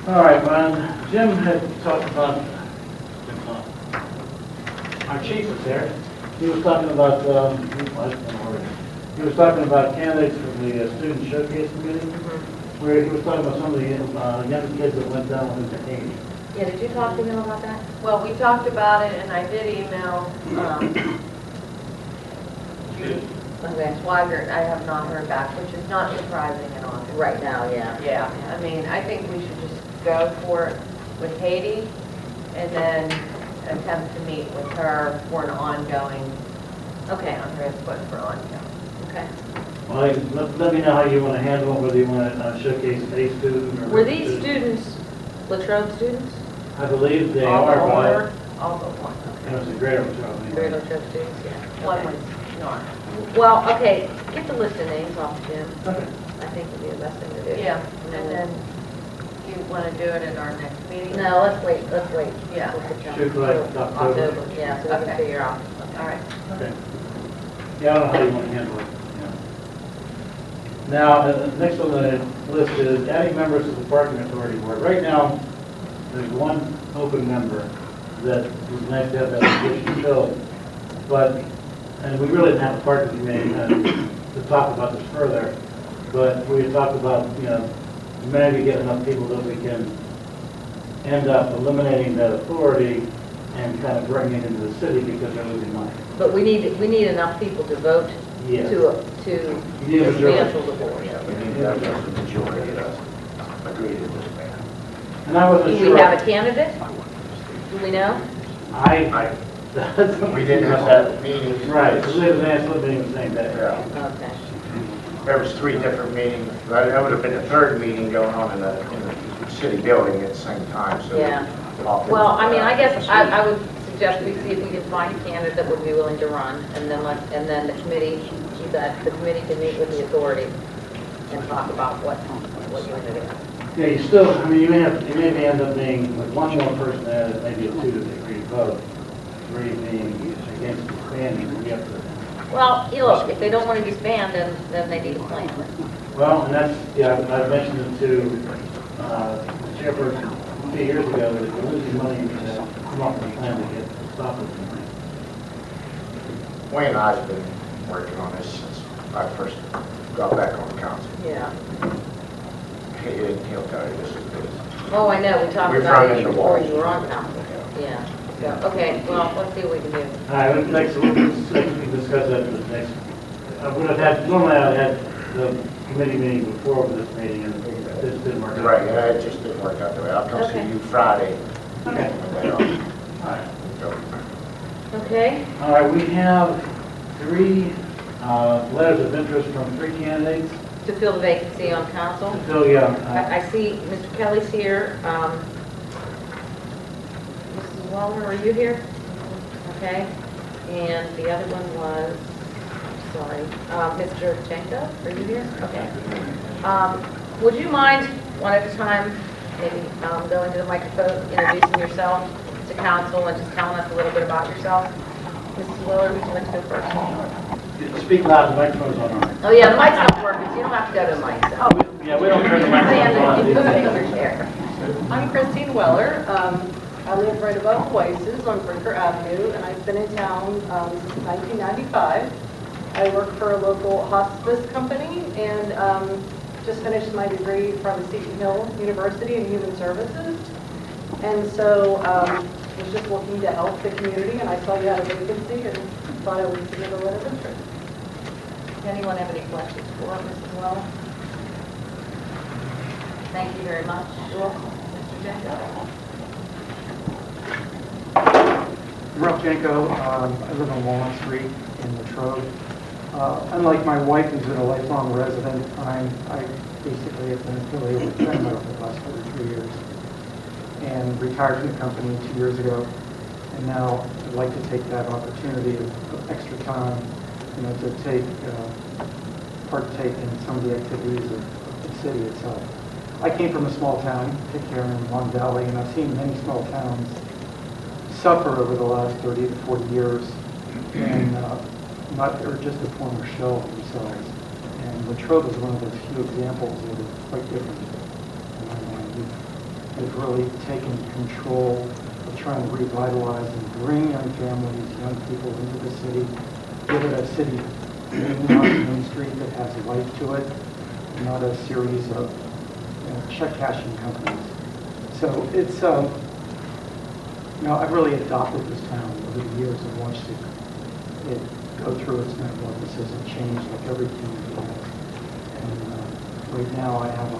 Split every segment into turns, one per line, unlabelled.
All right, when Jim had talked about, our chief was there, he was talking about, he was talking about candidates for the Student Showcase Committee, where he was talking about some of the young kids that went down with the age.
Yeah, did you talk to him about that?
Well, we talked about it, and I did email
Okay.
Swigert. I have not heard back, which is not surprising at all.
Right now, yeah.
Yeah, I mean, I think we should just go for it with Haiti, and then attempt to meet with her for an ongoing,
Okay.
on her input for ongoing.
Okay.
Well, let me know how you want to handle it, whether you want to showcase a student or...
Were these students Latrobe students?
I believe they
All
are,
but
but
one. All but one.
it was a great Latrobe.
They're Latrobe students, yeah.
One
Okay.
was not.
Well, okay, get the list of names off, Jim.
Okay.
I think would be the best thing to do.
Yeah, and then you want to do it at our next meeting?
No, let's wait.
Yeah.
We'll put down
Shoot for like
till
October.
Yeah, so we can
Okay.
figure out.
All right.
Okay. Yeah, I don't know how you want to handle it. Yeah. Now, the next on the list is adding members to the Parking Authority Board. Right now, there's one open member that was nice to have that position filled, but, and we really didn't have a parking committee to talk about this further, but we had talked about, maybe get enough people that we can end up eliminating that authority and kind of bringing it into the city because they're losing money.
But we need enough people to vote
Yes.
to
Yeah,
dismantle the board.
Yeah, we need that majority to agree to disband.
And I wasn't
Do
sure.
we have a candidate? Do we know?
We didn't have that meeting.
Right, so we had an answer meeting the same day.
Yeah.
Okay.
There was 3 different meetings. That would have been the 3rd meeting going on in the city building at the same time, so.
Yeah. Well, I mean, I guess I would suggest we see if we can find a candidate that would be willing to run, and then the committee, the committee can meet with the authority and talk about what you want to do.
Yeah, you still, I mean, you may end up being with one more person there, that maybe a 2 to 3 vote, 3 being against disbanding, we have to.
Well, look, if they don't want to disband, then they need a plan.
Well, and that's, yeah, I mentioned it to the chairperson 2 years ago, that if you're losing money, you need to come up with a plan to get, stop it.
Wayne and I have been working on this since I first got back on the council.
Yeah.
He'll tell you this is good.
Oh, I know, we talked
We've
about
run
it
into
before
walls.
you were on council. Yeah. So, okay, well, let's see what we can do.
All right, next, we can discuss that for the next, I would have had, normally I would have had the committee meeting before this meeting, and this didn't work out.
Right, yeah, it just didn't work out that way. I'll come
Okay.
see you Friday.
Okay.
And then
All right.
go from there.
Okay?
All right, we have 3 letters of interest from 3 candidates.
To fill the vacancy on council.
So, yeah,
I see Mr. Kelly's here. Mrs. Waller, are you here? Okay. And the other one was, sorry, Mr. Jenko, are you here? Okay. Would you mind, one at a time, maybe going to the microphone, introducing yourself to council and just telling us a little bit about yourself? Mrs. Waller, would you like to go first?
speak loud, the microphone's on.
Oh, yeah, the mic's not working, so you don't have to go to the mic. So.
Yeah, we don't turn the
Stand
microphones
in
on.
your chair.
I'm Christine Weller. I live right above Weiss's on Brinker Avenue, and I've been in town since 1995. I work for a local hospice company and just finished my degree from Seton Hill University in Human Services. And so was just looking to help the community, and I saw you had a vacancy and thought I would submit a letter of interest.
Does anyone have any questions for Mrs. Weller? Thank you very much. You're welcome. Mr. Jenko?
Ralph Janko. I live on Walnut Street in Latrobe. Unlike my wife, who's been a lifelong resident, I basically have been affiliated with Tremor for the last 43 years and retired from the company 2 years ago. And now I'd like to take that opportunity of extra time, to partake in some of the activities of the city itself. I came from a small town, Pitcairn in Long Valley, and I've seen many small towns suffer over the last 30 to 40 years, and they're just a former shell of themselves. And Latrobe is one of those few examples that are quite different in my mind. They've really taken control of trying to revitalize and bring young families, young people into the city, give it a city name on Main Street that has life to it, not a series of check cashing companies. So it's, I've really adopted this town over the years and watched it go through its metamorphosis and change like every community has. And right now I have a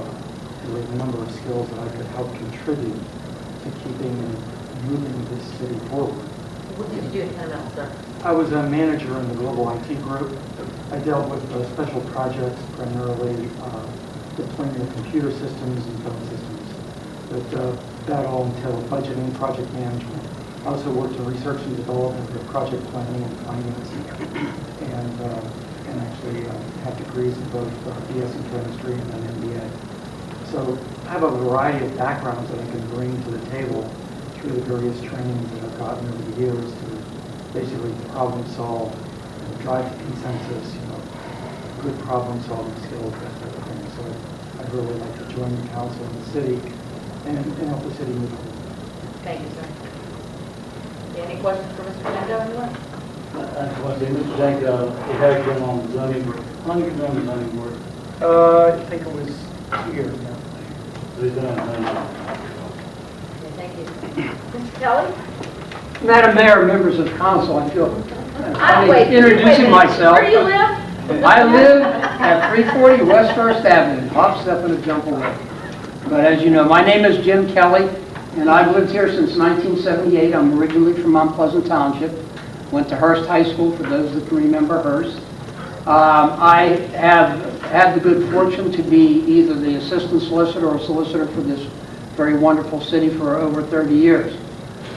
number of skills that I could help contribute to keeping and moving this city forward.
What did you do at Canada, sir?
I was a manager in the global IT group. I dealt with special projects, primarily deploying of computer systems and phone systems. But that all entailed budgeting, project management. I also worked in research and development for project planning and financing, and actually have degrees in both BS in chemistry and an MBA. So I have a variety of backgrounds that I can bring to the table through the various trainings that I've gotten over the years to basically problem solve, drive to consensus, good problem solving skills, that type of thing. So I'd really like to join the council and the city and help the city move forward.
Thank you, sir. Any questions for Mr. Janko, anyone?
I just want to say, Mr. Janko, it has been on the zoning board. How long have you been on the zoning board?
I think it was 2 years now.
So he's been on the zoning board.
Okay, thank you. Mr. Kelly?
Madam Mayor, members of council, I feel
Wait,
introducing myself.
Where do you live?
I live at 340 West First Avenue, hop, step, and a jump away. But as you know, my name is Jim Kelly, and I've lived here since 1978. I'm originally from Mount Pleasant Township. Went to Hearst High School, for those that can remember Hearst. I have had the good fortune to be either the assistant solicitor or solicitor for this very wonderful city for over 30 years.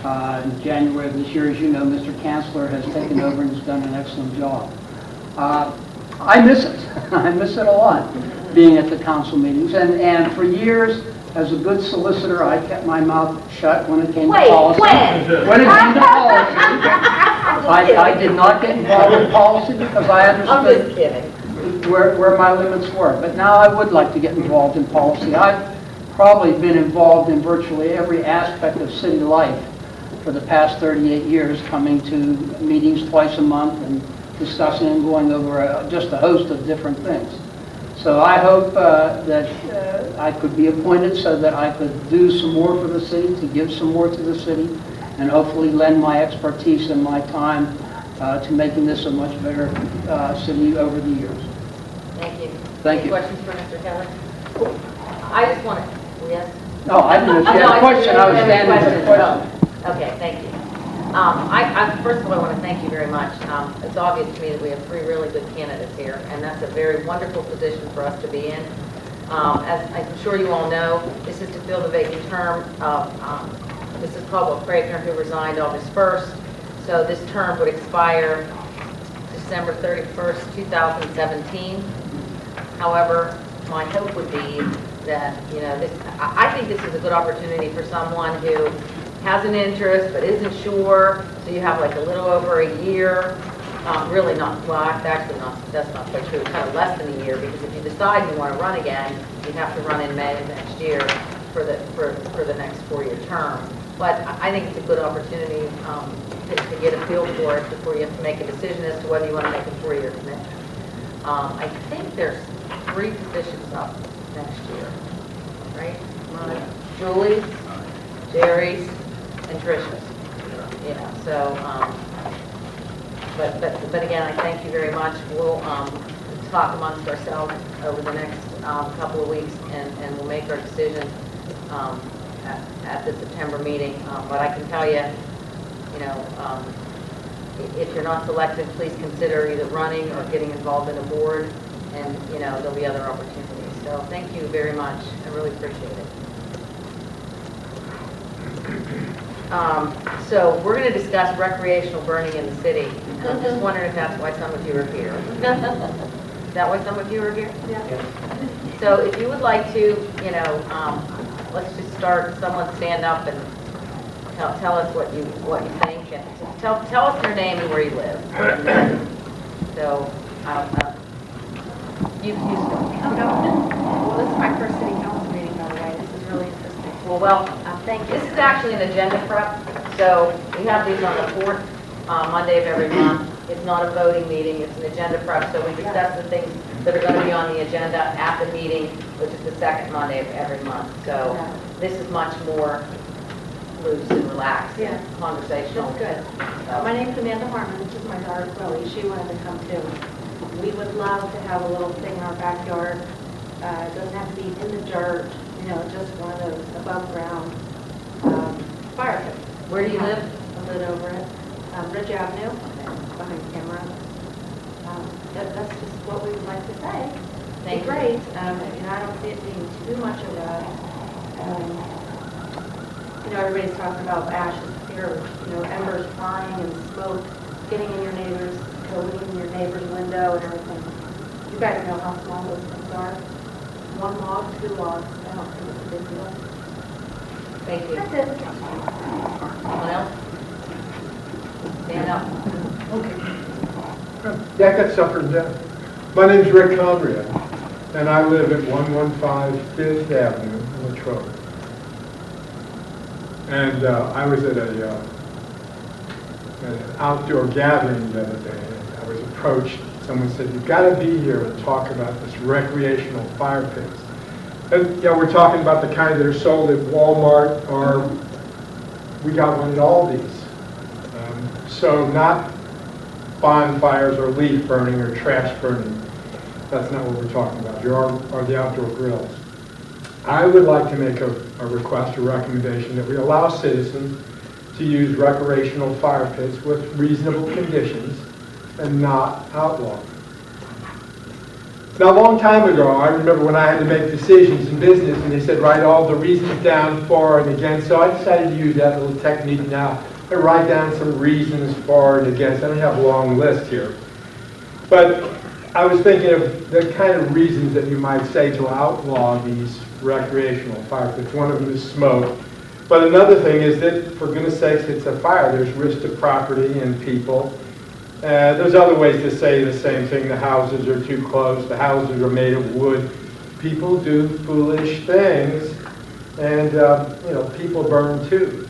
In January of this year, as you know, Mr. Chancellor has taken over and has done an excellent job. I miss it. I miss it a lot, being at the council meetings. And for years, as a good solicitor, I kept my mouth shut when it came to policy. When it came to policy, I did not get involved in policy because I
I'm just
understood
kidding.
where my limits were. But now I would like to get involved in policy. I've probably been involved in virtually every aspect of city life for the past 38 years, coming to meetings twice a month and discussing and going over just a host of different things. So I hope that I could be appointed so that I could do some more for the city, to give some more to the city, and hopefully lend my expertise and my time to making this a much better city over the years.
Thank you.
Thank
Any
you.
questions for Mr. Kelly? I just want to, yes?
No, I didn't know if you had a question. I was standing for the question.
Okay, thank you. First of all, I want to thank you very much. It's obvious to me that we have 3 really good candidates here, and that's a very wonderful position for us to be in. As I'm sure you all know, this is to fill the vacant term of Mrs. Caldwell Craigner, who resigned August 1st. So this term would expire December 31st, 2017. However, my hope would be that, I think this is a good opportunity for someone who has an interest but isn't sure, so you have like a little over a year, really not, well, actually not, that's not quite true, kind of less than a year, because if you decide you want to run again, you have to run in May of next year for the next 4-year term. But I think it's a good opportunity to get a feel for it before you have to make a decision as to whether you want to make a 4-year commitment. I think there's 3 positions up next year, right? Julie's, Jerry's, and Trish's. So, but again, I thank you very much. We'll talk amongst ourselves over the next couple of weeks, and we'll make our decision at the September meeting. But I can tell you, if you're not selected, please consider either running or getting involved in a board, and there'll be other opportunities. So thank you very much. I really appreciate it. So we're going to discuss recreational burning in the city. And I'm just wondering if that's why some of you are here. Is that why some of you are here? Yeah. So if you would like to, let's just start. Someone stand up and tell us what you think, and tell us your name and where you live. So you.
Well, this is my first city council meeting, by the way. This is really interesting.
Well, this is actually an agenda prep, so we have these on the fourth Monday of every month. It's not a voting meeting, it's an agenda prep, so we discuss the things that are going to be on the agenda at the meeting, which is the second Monday of every month. So this is much more loose and relaxed,
Yeah.
conversational.
That's good.
So-
My name's Amanda Harmon, this is my daughter Chloe, she wanted to come too. We would love to have a little thing in our backyard. It doesn't have to be in the dirt, you know, just one of those above ground fire pits.
Where do you live?
I live over at Ridge Avenue, behind Camera. That's just what we would like to say.
Thank you.
Great, and I don't see it being too much of a, you know, everybody's talking about ashes here, you know, embers flying and smoke getting in your neighbor's, going in your neighbor's window and everything. You guys know how small those things are. One log, 2 logs, I don't think it's a big deal.
Thank you.
That's it.
Someone else? Stand up.
Yeah, I got suffered death. My name's Rick Conrad, and I live at 115 5th Avenue in Latrobe. And I was at an outdoor gathering the other day, and I was approached. Someone said, "You've got to be here and talk about this recreational fire pits." And yeah, we're talking about the kind that are sold at Walmart, or we got one at Aldi's. So not bonfires or leaf burning or trash burning. That's not what we're talking about. There are the outdoor grills. I would like to make a request, a recommendation that we allow citizens to use recreational fire pits with reasonable conditions and not outlaw them. Now, a long time ago, I remember when I had to make decisions in business, and they said write all the reasons down for and against. So I decided to use that little technique now. I write down some reasons for and against. I don't have a long list here. But I was thinking of the kind of reasons that you might say to outlaw these recreational fire pits. One of them is smoke. But another thing is that, for goodness sakes, it's a fire. There's risk to property and people. There's other ways to say the same thing. The houses are too close. The houses are made of wood. People do foolish things, and people burn too.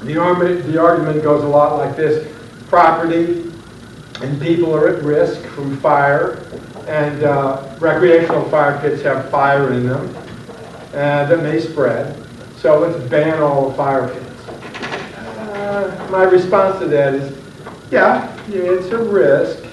The argument goes a lot like this: property and people are at risk from fire, and recreational fire pits have fire in them that may spread. So let's ban all the fire pits. My response to that is, yeah, it's a risk,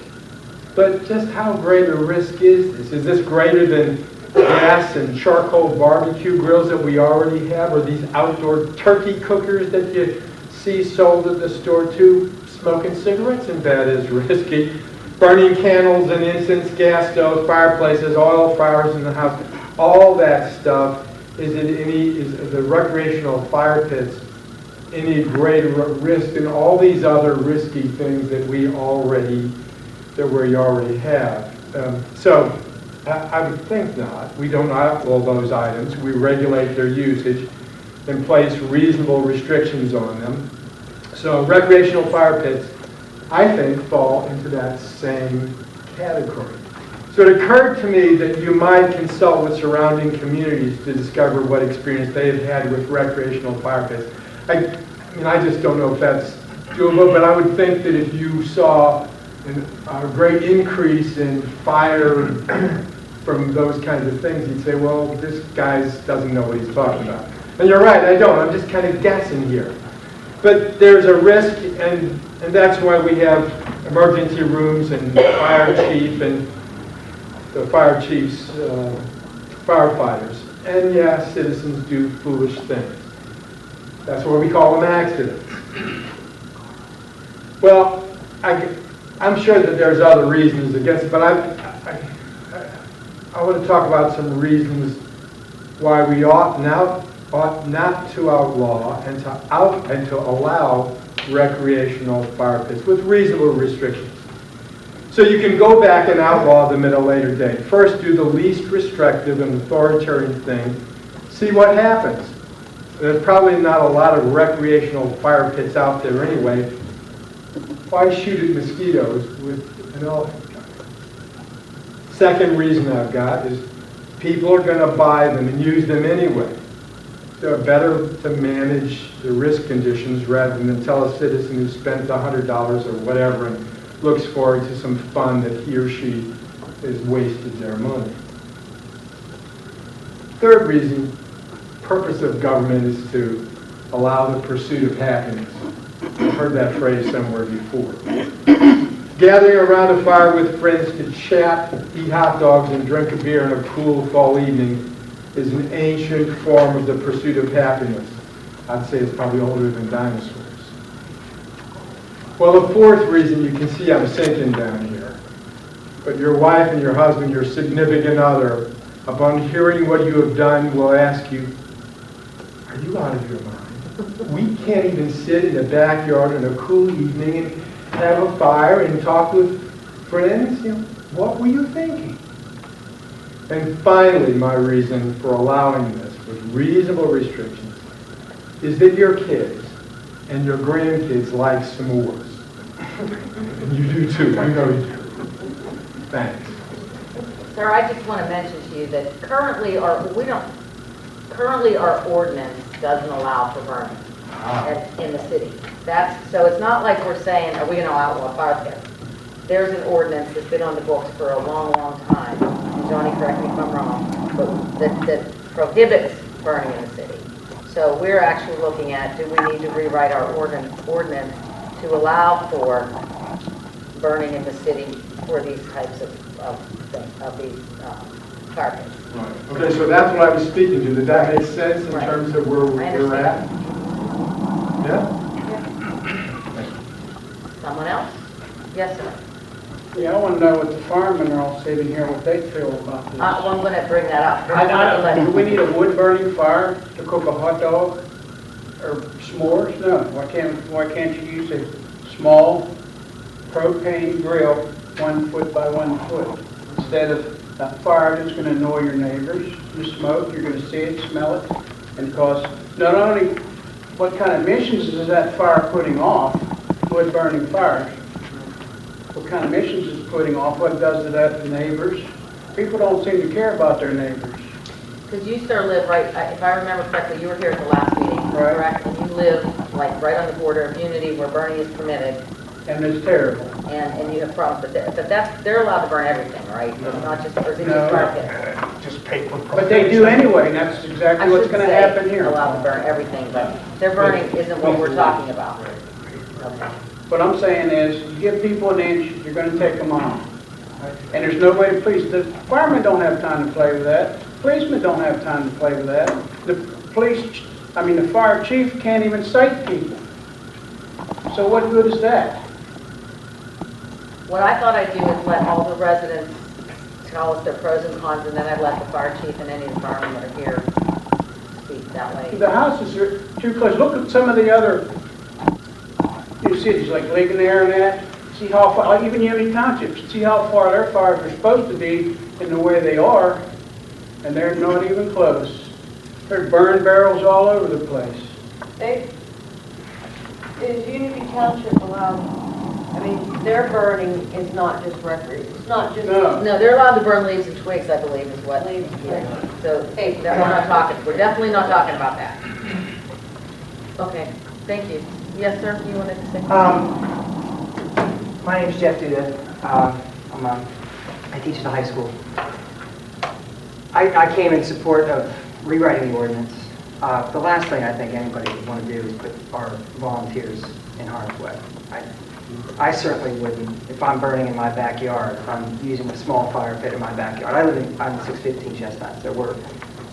but just how great a risk is this? Is this greater than gas and charcoal barbecue grills that we already have, or these outdoor turkey cookers that you see sold at the store too? Smoking cigarettes in bed is risky. Burning candles and incense, gas stoves, fireplaces, oil fires in the house, all that stuff. Is the recreational fire pits any greater risk than all these other risky things that we already have? So I would think not. We don't outlaw those items. We regulate their usage and place reasonable restrictions on them. So recreational fire pits, I think, fall into that same category. So it occurred to me that you might consult with surrounding communities to discover what experience they've had with recreational fire pits. I just don't know if that's doable, but I would think that if you saw a great increase in fire from those kinds of things, you'd say, well, this guy doesn't know what he's talking about. And you're right, I don't. I'm just kind of guessing here. But there's a risk, and that's why we have emergency rooms and fire chief and the fire chief's firefighters. And yeah, citizens do foolish things. That's why we call them accidents. Well, I'm sure that there's other reasons against it, but I want to talk about some reasons why we ought not to outlaw and to allow recreational fire pits with reasonable restrictions. So you can go back and outlaw them at a later date. First, do the least restrictive and authoritarian thing. See what happens. There's probably not a lot of recreational fire pits out there anyway. Why shoot at mosquitoes with an elephant gun? Second reason I've got is people are going to buy them and use them anyway. better to manage the risk conditions rather than tell a citizen who spent $100 or whatever and looks forward to some fun that he or she has wasted their money. Third reason, purpose of government is to allow the pursuit of happiness. I've heard that phrase somewhere before. Gathering around a fire with friends to chat, eat hot dogs, and drink a beer on a cool fall evening is an ancient form of the pursuit of happiness. I'd say it's probably older than dinosaurs. Well, the fourth reason, you can see I'm sinking down here. But your wife and your husband, your significant other, upon hearing what you have done, will ask you, are you out of your mind? We can't even sit in the backyard on a cool evening and have a fire and talk with friends. You know, what were you thinking? And finally, my reason for allowing this with reasonable restrictions is that your kids and your grandkids like s'mores. And you do too. I know you do. Thanks.
Sir, I just want to mention to you that currently our ordinance doesn't allow for burning in the city. So it's not like we're saying, are we going to outlaw fire pits? There's an ordinance that's been on the books for a long, long time. And Johnny, correct me if I'm wrong, but that prohibits burning in the city. So we're actually looking at, do we need to rewrite our ordinance to allow for burning in the city for these types of these fire pits?
Right. Okay, so that's what I was speaking to. Did that make sense in terms of where we're at? Yeah?
Someone else? Yes, sir.
Yeah, I want to know what the firemen are all sitting here, what they feel about this.
Well, I'm going to bring that up.
Do we need a wood-burning fire to cook a hot dog or s'mores? No. Why can't you use a small propane grill 1 foot by 1 foot instead of a fire that's going to annoy your neighbors? The smoke, you're going to see it, smell it, and cause not only what kind of emissions is that fire putting off, wood-burning fires, what kind of emissions it's putting off, what does it to neighbors. People don't seem to care about their neighbors.
Because you, sir, live right, if I remember correctly, you were here at the last meeting, correct? And you live like right on the border of Unity where burning is permitted.
And it's terrible.
And you have problems, but they're allowed to burn everything, right? It's not just, or is it just fire pits?
Just paper.
But they do anyway, and that's exactly what's going to happen here.
Allowed to burn everything, but their burning isn't what we're talking about. Okay.
What I'm saying is, you give people an inch, you're going to take them on. And there's no way to police. The firemen don't have time to play with that. Policemen don't have time to play with that. The fire chief can't even cite people. So what good is that?
What I thought I'd do is let all the residents tell us their pros and cons, and then I'd let the fire chief and any of the firemen that are here speak that way.
The houses are too close. Look at some of the other cities like Ligonier and that. See how far, like even Unity Township, see how far their fires are supposed to be in the way they are, and they're not even close. There's burn barrels all over the place.
Is Unity Township allowed, their burning is not just recreation, it's not just...
No.
No, they're allowed to burn leaves and twigs, I believe, is what.
Leaves,
yeah. So, we're definitely not talking about that. Okay, thank you. Yes, sir, you wanted to say?
My name is Jeff Duda. I teach at the high school. I came in support of rewriting the ordinance. The last thing I think anybody would want to do is put our volunteers in harm's way. I certainly wouldn't if I'm burning in my backyard, if I'm using a small fire pit in my backyard. I'm 615 Chestnut, so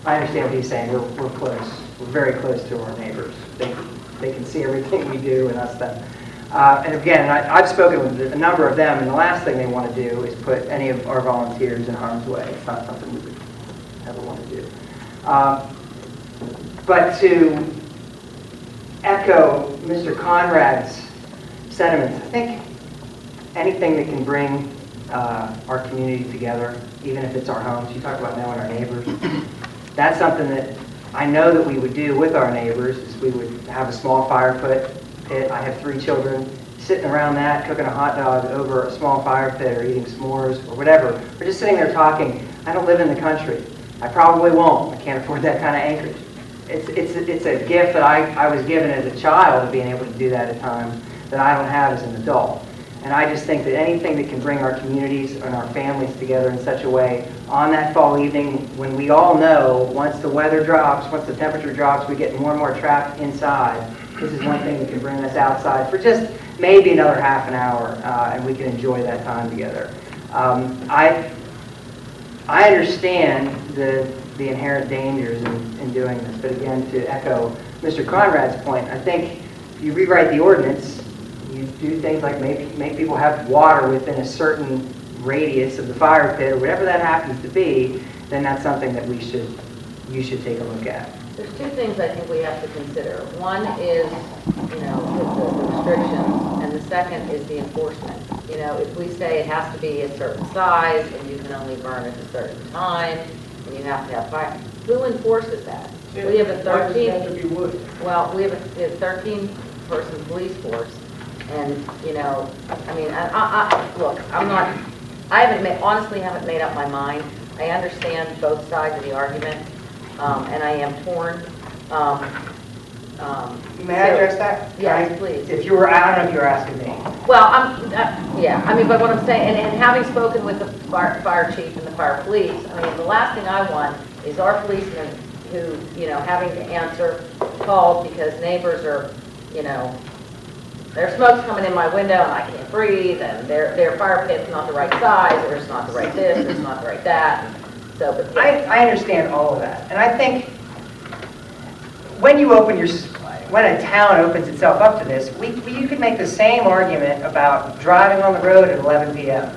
I understand what he's saying. We're close. We're very close to our neighbors. They can see everything we do and us them. And again, I've spoken with a number of them, and the last thing they want to do is put any of our volunteers in harm's way. It's not something we would ever want to do. But to echo Mr. Conrad's sentiments, I think anything that can bring our community together, even if it's our homes, you talk about knowing our neighbors, that's something that I know that we would do with our neighbors, is we would have a small fire pit. I have 3 children sitting around that, cooking a hot dog over a small fire pit or eating s'mores or whatever. We're just sitting there talking. I don't live in the country. I probably won't. I can't afford that kind of acreage. it's a gift that I was given as a child, of being able to do that at times that I don't have as an adult. And I just think that anything that can bring our communities and our families together in such a way on that fall evening, when we all know once the weather drops, once the temperature drops, we get more and more trapped inside. This is one thing that can bring us outside for just maybe another half an hour, and we can enjoy that time together. I understand the inherent dangers in doing this, but again, to echo Mr. Conrad's point, I think if you rewrite the ordinance, you do things like make people have water within a certain radius of the fire pit, or whatever that happens to be, then that's something that you should take a look at.
There's two things I think we have to consider. One is, the restrictions, and the second is the enforcement. If we say it has to be a certain size, and you can only burn at a certain time, and you have to have fire, who enforces that? We have a 13.
Why does it have to be wood?
Well, we have a 13-person police force, and look, honestly haven't made up my mind. I understand both sides of the argument, and I am torn.
May I address that?
Yes, please.
I don't know if you're asking me.
Well, but what I'm saying, and having spoken with the fire chief and the fire police, the last thing I want is our policemen who, having to answer calls because neighbors are, their smoke's coming in my window and I can't breathe, and their fire pit's not the right size, or it's not the right this, or it's not the right that. So, but yeah.
I understand all of that, and I think when a town opens itself up to this, you could make the same argument about driving on the road at 11 p.m.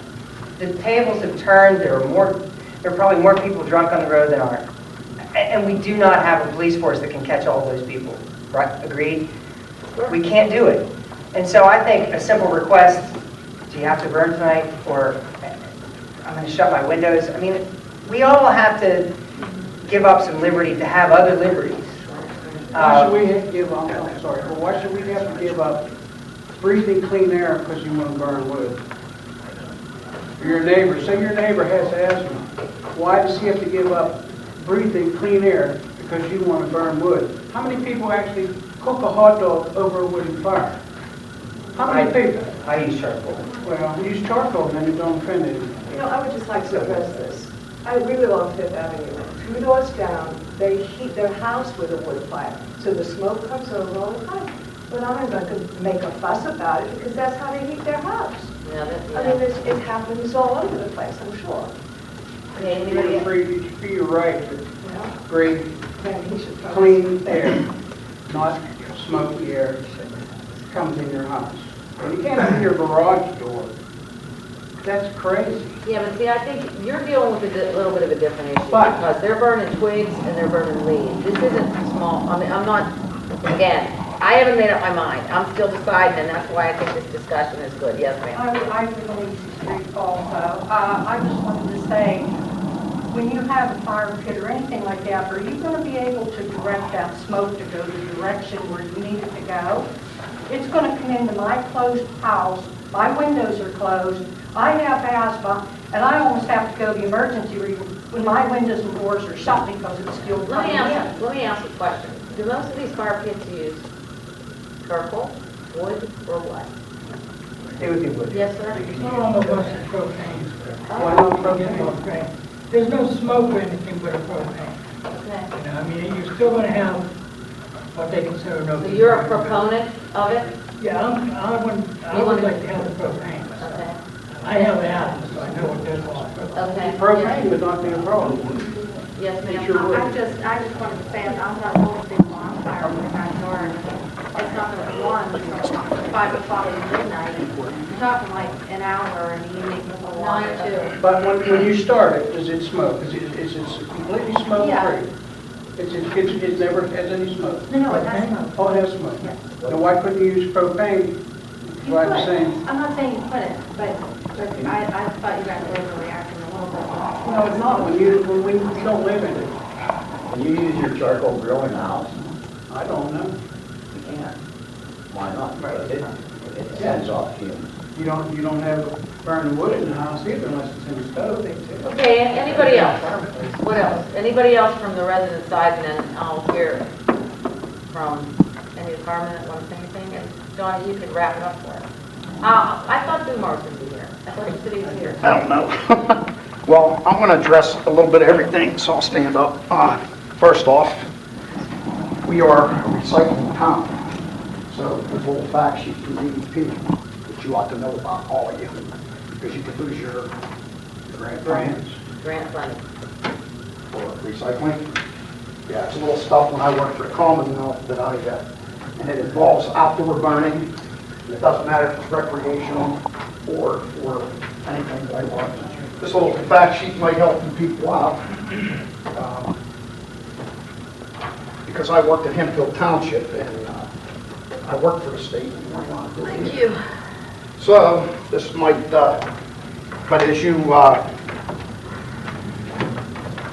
The tables have turned. There are probably more people drunk on the road than aren't, and we do not have a police force that can catch all those people. Right? Agreed? We can't do it. And so I think a simple request, do you have to burn tonight, or I'm going to shut my windows. We all have to give up some liberty to have other liberties.
Why should we have to give up, I'm sorry, but why should we have to give up breathing clean air because you want to burn wood? Or your neighbor, say your neighbor has asthma. Why does he have to give up breathing clean air because you want to burn wood? How many people actually cook a hot dog over a wooden fire? How many people?
I use charcoal.
Well, use charcoal, then it don't offend anyone.
I would just like to address this. I really love Fifth Avenue. 2 doors down, they heat their house with a wood fire, so the smoke comes over all the time. But I'm not going to make a fuss about it because that's how they heat their house. It happens all over the place, I'm sure.
You're right, but breathe clean air, not smoky air comes in your house. And you can't open your garage door. That's crazy.
Yeah, but see, I think you're dealing with a little bit of a different issue because they're burning twigs and they're burning leaves. This isn't small. I'm not, again, I haven't made up my mind. I'm still deciding, and that's why I think this discussion is good. Yes, ma'am.
I live on Easy Street also. I just wanted to say, when you have a fire pit or anything like that, are you going to be able to direct that smoke to go the direction where you need it to go? It's going to come into my closed house. My windows are closed. I have asthma, and I almost have to go to the emergency room when my windows and doors are shut because it's still coming in.
Let me ask a question. Do most of these fire pits use charcoal, wood, or what?
It would be wood.
Yes, sir?
Almost propane.
Why not propane?
There's no smoke or anything but a propane.
Okay.
You're still going to have what they consider no.
So you're a proponent of it?
Yeah, I would like to have the propane.
Okay.
I have an asthma, so I know what that's all.
Okay.
Propane would not be a problem.
Yes, ma'am.
Sure would.
I just wanted to say, I'm not going to be on fire in the backyard. It's not going to be on until 5 o'clock at midnight. You're talking like an hour in the evening before
9 to.
But when you start it, does it smoke? Is it completely smoke
Yeah.
free? It never has any smoke?
No, it has smoke.
Oh, it has smoke?
Yeah.
Then why couldn't you use propane?
You
Try the
could.
same.
I'm not saying you couldn't, but I thought you guys were overreacting a little bit.
No, it's not, when you don't live in it.
Can you use your charcoal grill in the house?
I don't know.
You can't. Why not? Because it sends off fumes.
You don't have burning wood in the house either unless it's in the stove.
Okay, anybody else? What else? Anybody else from the resident side, and then I'll hear from any department that wants anything? And Johnny, you could wrap it up for us. I thought Dumar's going to be here. I thought the city was here.
I don't know. Well, I'm going to address a little bit of everything, so I'll stand up. First off, we are a recycling town. So there's a little fact sheet from DEP that you ought to know about, all of you, because you could lose your grant grants
Grant funding.
for recycling. Yeah, it's a little stuff when I worked for Commonwealth that I got, and it involves outdoor burning. It doesn't matter if it's recreational or for anything that I want. This little fact sheet might help you people out. Because I worked at Hemphill Township and I worked for the state.
Thank you.
So this might, but as you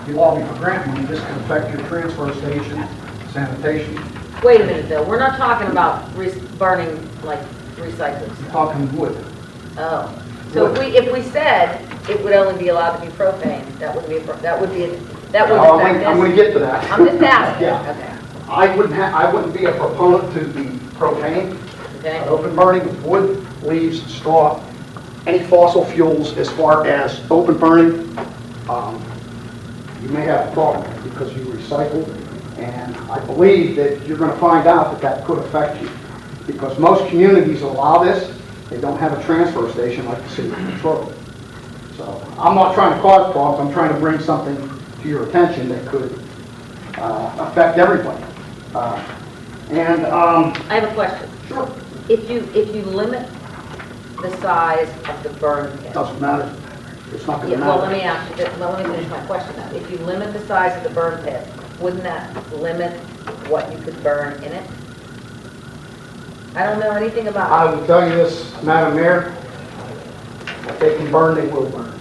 lobby for grant money, this can affect your transfer station, sanitation.
Wait a minute, though. We're not talking about burning, like, recycling
I'm
stuff.
talking wood.
Oh. So if we said it would only be allowed to be propane, that would affect
I'm going to
this.
get to that.
I'm just asking.
Yeah.
Okay.
I wouldn't be a proponent to the propane.
Okay.
Open burning with wood, leaves, straw, any fossil fuels as far as open burning, you may have a problem because you recycle, and I believe that you're going to find out that that could affect you because most communities allow this. They don't have a transfer station like the city of Latrobe. So I'm not trying to cause problems. I'm trying to bring something to your attention that could affect everybody.
I have a question.
Sure.
If you limit the size of the burn pit.
Doesn't matter. It's not going to
Yeah,
matter.
well, let me ask you, let me finish my question now. If you limit the size of the burn pit, wouldn't that limit what you could burn in it? I don't know anything about
I will tell you this, Madam Mayor, if they can burn, they will burn.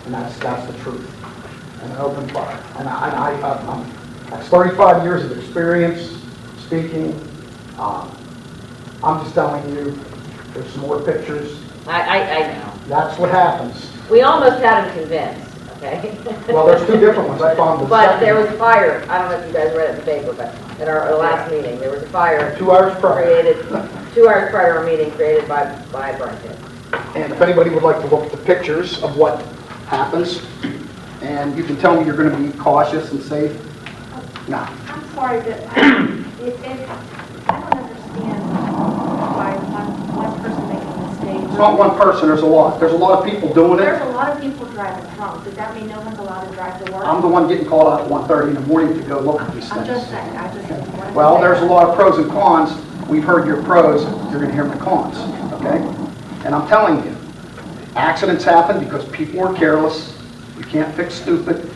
And that's the truth. And an open fire. And I'm 35 years of experience speaking. I'm just telling you, there's some more pictures.
I know.
That's what happens.
We almost had him convinced, okay?
Well, there's two different ones. I found the
But
second.
there was a fire, I don't know if you guys read it in the paper, but at our last meeting, there was a fire
2 hours prior.
created, 2 hours prior to our meeting, created by a burn pit.
And if anybody would like to look at the pictures of what happens, and you can tell me you're going to be cautious and safe. No.
I'm sorry, but I don't understand why one person making a mistake.
It's not one person, there's a lot. There's a lot of people doing it.
There's a lot of people driving drunk. Does that mean no one's allowed to drive to work?
I'm the one getting called out at 1:30 in the morning to go look at these
I'm just
things.
saying, I just wanted to
Well,
say
there's a
that.
lot of pros and cons. We've heard your pros, you're going to hear my cons, okay? And I'm telling you, accidents happen because people are careless. You can't fix stupid.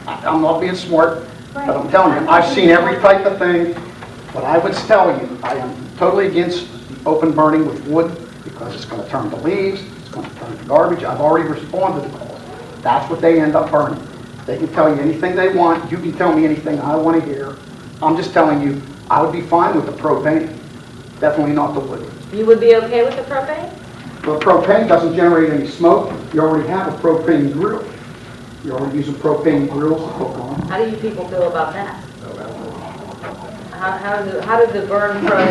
I'm not being smart, but I'm telling you, I've seen every type of thing. But I would tell you, I am totally against the open burning with wood because it's going to turn to leaves, it's going to turn to garbage. I've already responded to calls. That's what they end up burning. They can tell you anything they want. You can tell me anything I want to hear. I'm just telling you, I would be fine with the propane. Definitely not the wood.
You would be okay with the propane?
Well, propane doesn't generate any smoke. You already have a propane grill. You're already using propane grills to cook on.
How do you people feel about that? How do the burn pro,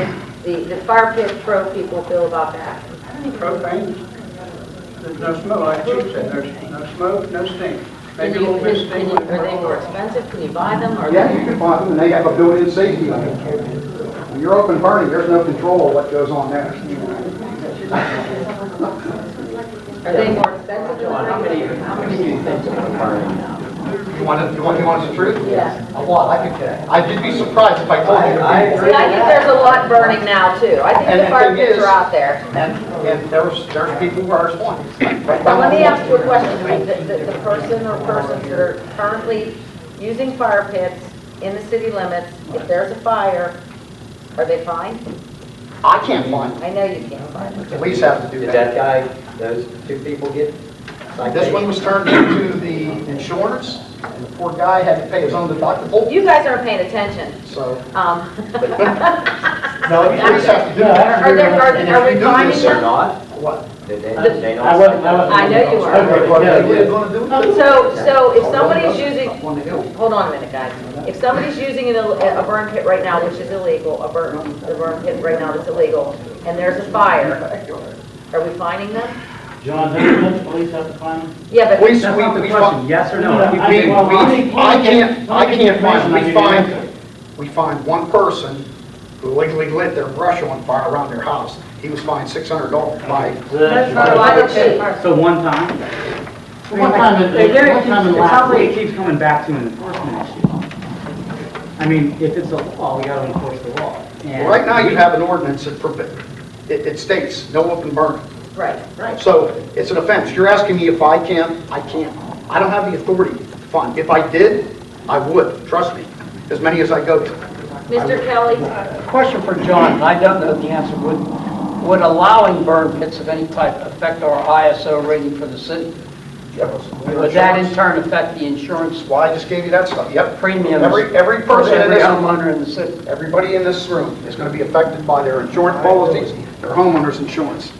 the fire pit pro people feel about that?
Propane, there's no smoke, like Chief said, there's no smoke, no stink. Maybe a little bit of stink.
Are they more expensive? Can you buy them? Or
Yeah, you can buy them, and they have a built-in safety on it. When you're open burning, there's no control of what goes on there.
Are they more expensive?
John, how many do you think are burning?
You want the truth?
Yeah.
A lot. I could be surprised if I told you.
I agree.
See, I think there's a lot burning now too. I think
And
the
the
fire
thing
pits
is-
are out there.
And there's people who are responding.
Now, let me ask you a question. The person or persons that are currently using fire pits in the city limits, if there's a fire, are they fined?
I can't find them.
I know you can't find them.
Police have to do
Did
that.
that guy, those two people get cited?
This one was turned into the insurance, and the poor guy had to pay his own deductible,
You guys aren't paying attention.
so.
No,
The police have to do that.
Are we
Or
finding them?
not?
What?
Did they not?
I know you are.
Okay, well, they were gonna do it too.
So if somebody's using,
on the hill.
Hold on a minute, guys. If somebody's using a burn pit right now, which is illegal, the burn pit right now that's illegal, and there's a fire, are we fining them?
John, doesn't the police have to find them?
Yeah, but.
That's not the question,
yes or no?
We find one person who illegally lit their brush on fire around their house. He was fined $600 by.
So one time?
One time in
It
last
sounds like it
week.
keeps coming back to an enforcement issue. I mean, if it's a law, we gotta enforce the law. And
Right now, you have an ordinance that it states no open burning.
Right.
So it's an offense. You're asking me if I can, I can't. I don't have the authority to fine. If I did, I would, trust me, as many as I go to.
Mr. Kelly?
Question for John, I don't know the answer. Would allowing burn pits of any type affect our ISO rating for the city? Would that in turn affect the insurance
Well, I just gave you that stuff. Yep.
premiums
Every
for
person in
every
this,
homeowner in the city?
everybody in this room is going to be affected by their insurance policies, their homeowner's insurance.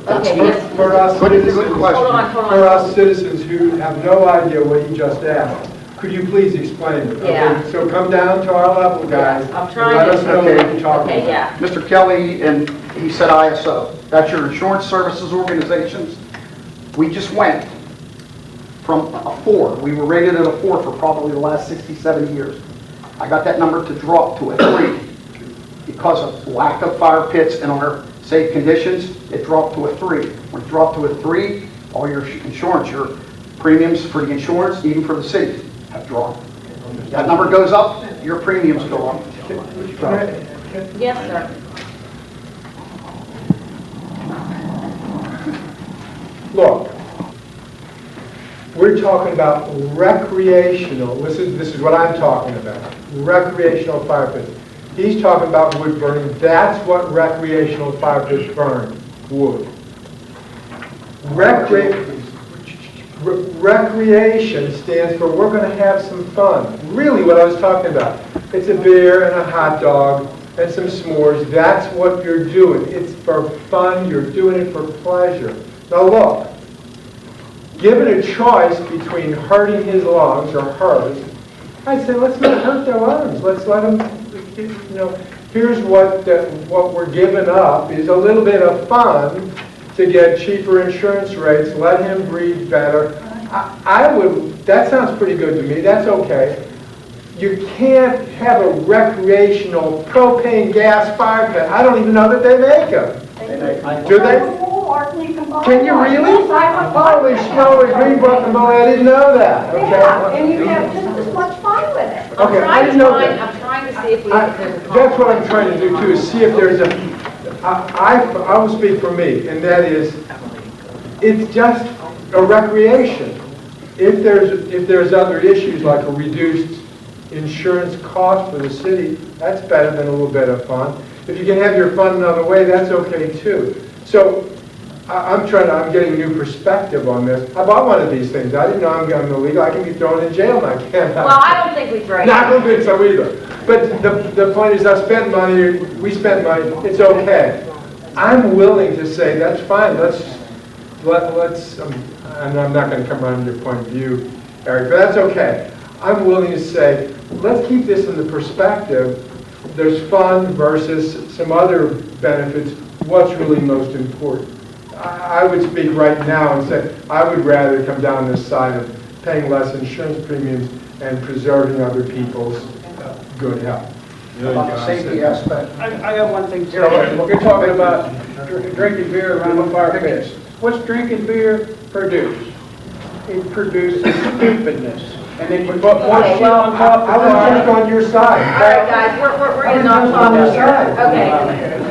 Okay,
For
yes.
us
Good
citizens,
Hold on.
for us citizens who have no idea what you just asked, could you please explain it? Okay,
Yeah.
so come down to our level, guys.
I'm trying
Let
to-
us know what you're talking
Okay,
about.
yeah.
Mr. Kelly, and he said ISO. That's your insurance services organizations. We just went from a 4. We were rated at a 4 for probably the last 67 years. I got that number to drop to a 3 because of lack of fire pits in our safe conditions. It dropped to a 3. When it dropped to a 3, all your insurance, your premiums for the insurance, even for the city, have dropped. That number goes up, your premiums go up.
Yes, sir.
Look, we're talking about recreational, this is what I'm talking about, recreational fire pits. He's talking about wood burning, that's what recreational fire pits burn, wood. Recreation stands for we're going to have some fun. Really what I was talking about. It's a beer and a hot dog and some s'mores. That's what you're doing. It's for fun. You're doing it for pleasure. Now look, given a choice between hurting his lungs or hers, I say let's not hurt their lungs. Let's let them, here's what we're giving up is a little bit of fun to get cheaper insurance rates, let him breathe better. That sounds pretty good to me, that's okay. You can't have a recreational propane gas fire pit. I don't even know that they make them. Do they? Can you really? Holy smokes, we brought them all, I didn't know that. Okay.
Yeah, and you have just as much fun with it.
Okay, I didn't know that.
I'm trying to see if there's a.
That's what I'm trying to do too, is see if there's a, I will speak for me, and that is, it's just a recreation. If there's other issues like a reduced insurance cost for the city, that's better than a little bit of fun. If you can have your fun another way, that's okay too. So I'm getting new perspective on this. I bought one of these things. I didn't know I'm illegal. I can be thrown in jail and I can't.
Well, I don't think we drink.
No, I don't think so either. But the point is, I spent money, we spent money, it's okay. I'm willing to say, that's fine, let's, and I'm not gonna come around your point of view, Eric, but that's okay. I'm willing to say, let's keep this in the perspective, there's fun versus some other benefits, what's really most important. I would speak right now and say, I would rather come down this side of paying less insurance premiums and preserving other people's good health.
About the safety aspect.
I got one thing, Terry. You're talking about drinking beer around the fire pits. What's drinking beer produce? It produces stupidness. And then you put more shit on top of
I was just on your side.
All right, guys, we're getting off topic here. Okay.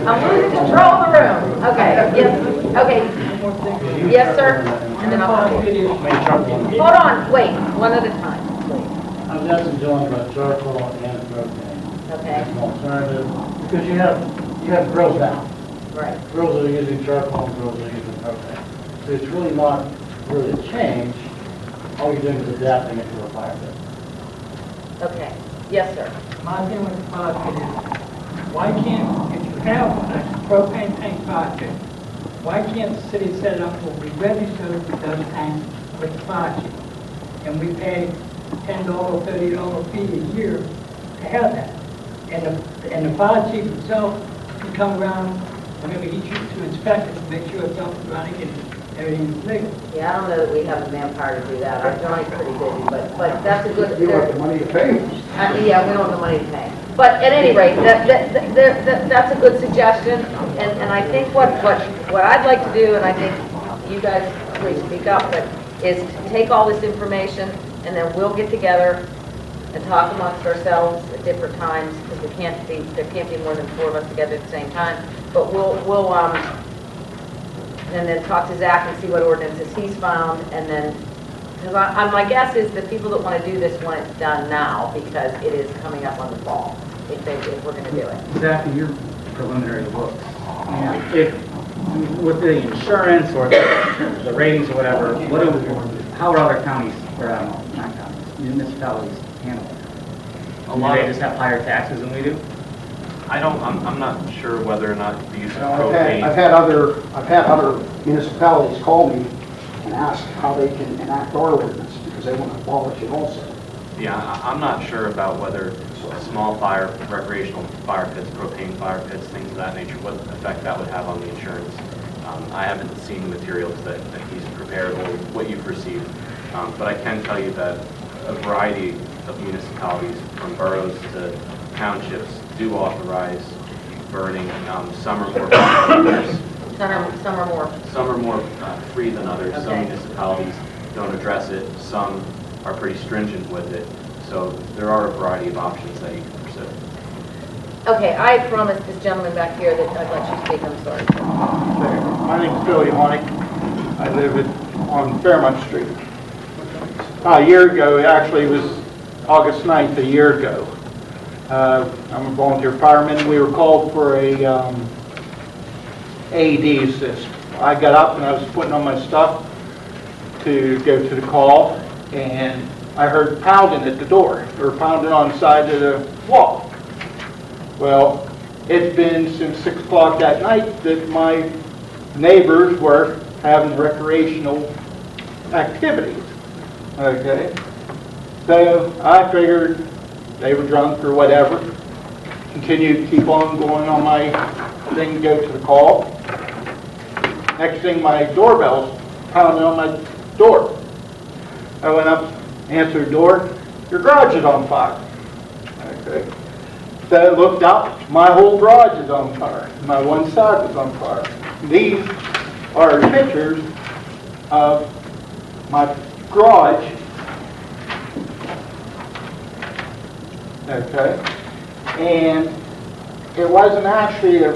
I'm losing control of the room. Okay, yes, okay. Yes, sir? And then I'll come here. Hold on, wait, one at a time, please.
I was asking John about charcoal and propane.
Okay,
As an alternative, because you have grills now.
right.
Grills that are using charcoal and grills that are using propane. So it's really not really a change. All you're doing is adapting it to a fire pit.
Okay, yes, sir.
My thing with the fire pit is, why can't, if you have a propane tank fire pit, why can't the city set it up where we register those tanks with the fire chief? And we pay $10, $30 fee a year to have that. And the fire chief himself can come around whenever he chooses to inspect it, to make sure it's up and running and everything's legal.
Yeah, I don't know that we have the manpower to do that. Our Johnny's pretty busy, but that's a good.
You don't have the money to pay.
Yeah, we don't have the money to pay. But at any rate, that's a good suggestion, and I think what I'd like to do, and I think you guys please speak up, but is to take all this information, and then we'll get together and talk amongst ourselves at different times, because there can't be more than 4 of us together at the same time. But we'll and then talk to Zach and see what ordinances he's found, and then, because my guess is that people that want to do this want it done now, because it is coming up on the fall, if we're going to do it.
Exactly, your preliminary looks. And if, with the insurance or the ratings or whatever, how are other counties, or not counties, municipalities handling it? Do they just have higher taxes than we do?
I'm not sure whether or not the use of
I've
propane.
had other municipalities call me and ask how they can enact our ordinance, because they want to abolish it also.
Yeah, I'm not sure about whether small fire, recreational fire pits, propane fire pits, things of that nature, what effect that would have on the insurance. I haven't seen the materials that he's prepared or what you've received, but I can tell you that a variety of municipalities, from boroughs to townships, do authorize burning. Some are more free than others.
Some are more
Free than others.
Okay.
Some municipalities don't address it. Some are pretty stringent with it. So there are a variety of options that you can pursue.
Okay, I promised this gentleman back here that I'd let you speak. I'm sorry.
My name's Billy Hornick. I live on Fairmont Street. A year ago, actually it was August 9th, a year ago. I'm a volunteer fireman. We were called for a AED assist. I got up and I was putting on my stuff to go to the call, and I heard pounding at the door, or pounding on the side of the wall. Well, it's been since 6 o'clock that night that my neighbors were having recreational activities. Okay? So I figured they were drunk or whatever. Continued to keep on going on my thing to go to the call. Next thing, my doorbell's pounding on my door. I went up, answered the door. Your garage is on fire. Okay. So I looked up, my whole garage is on fire. My one side was on fire. These are pictures of my garage. Okay. And it wasn't actually a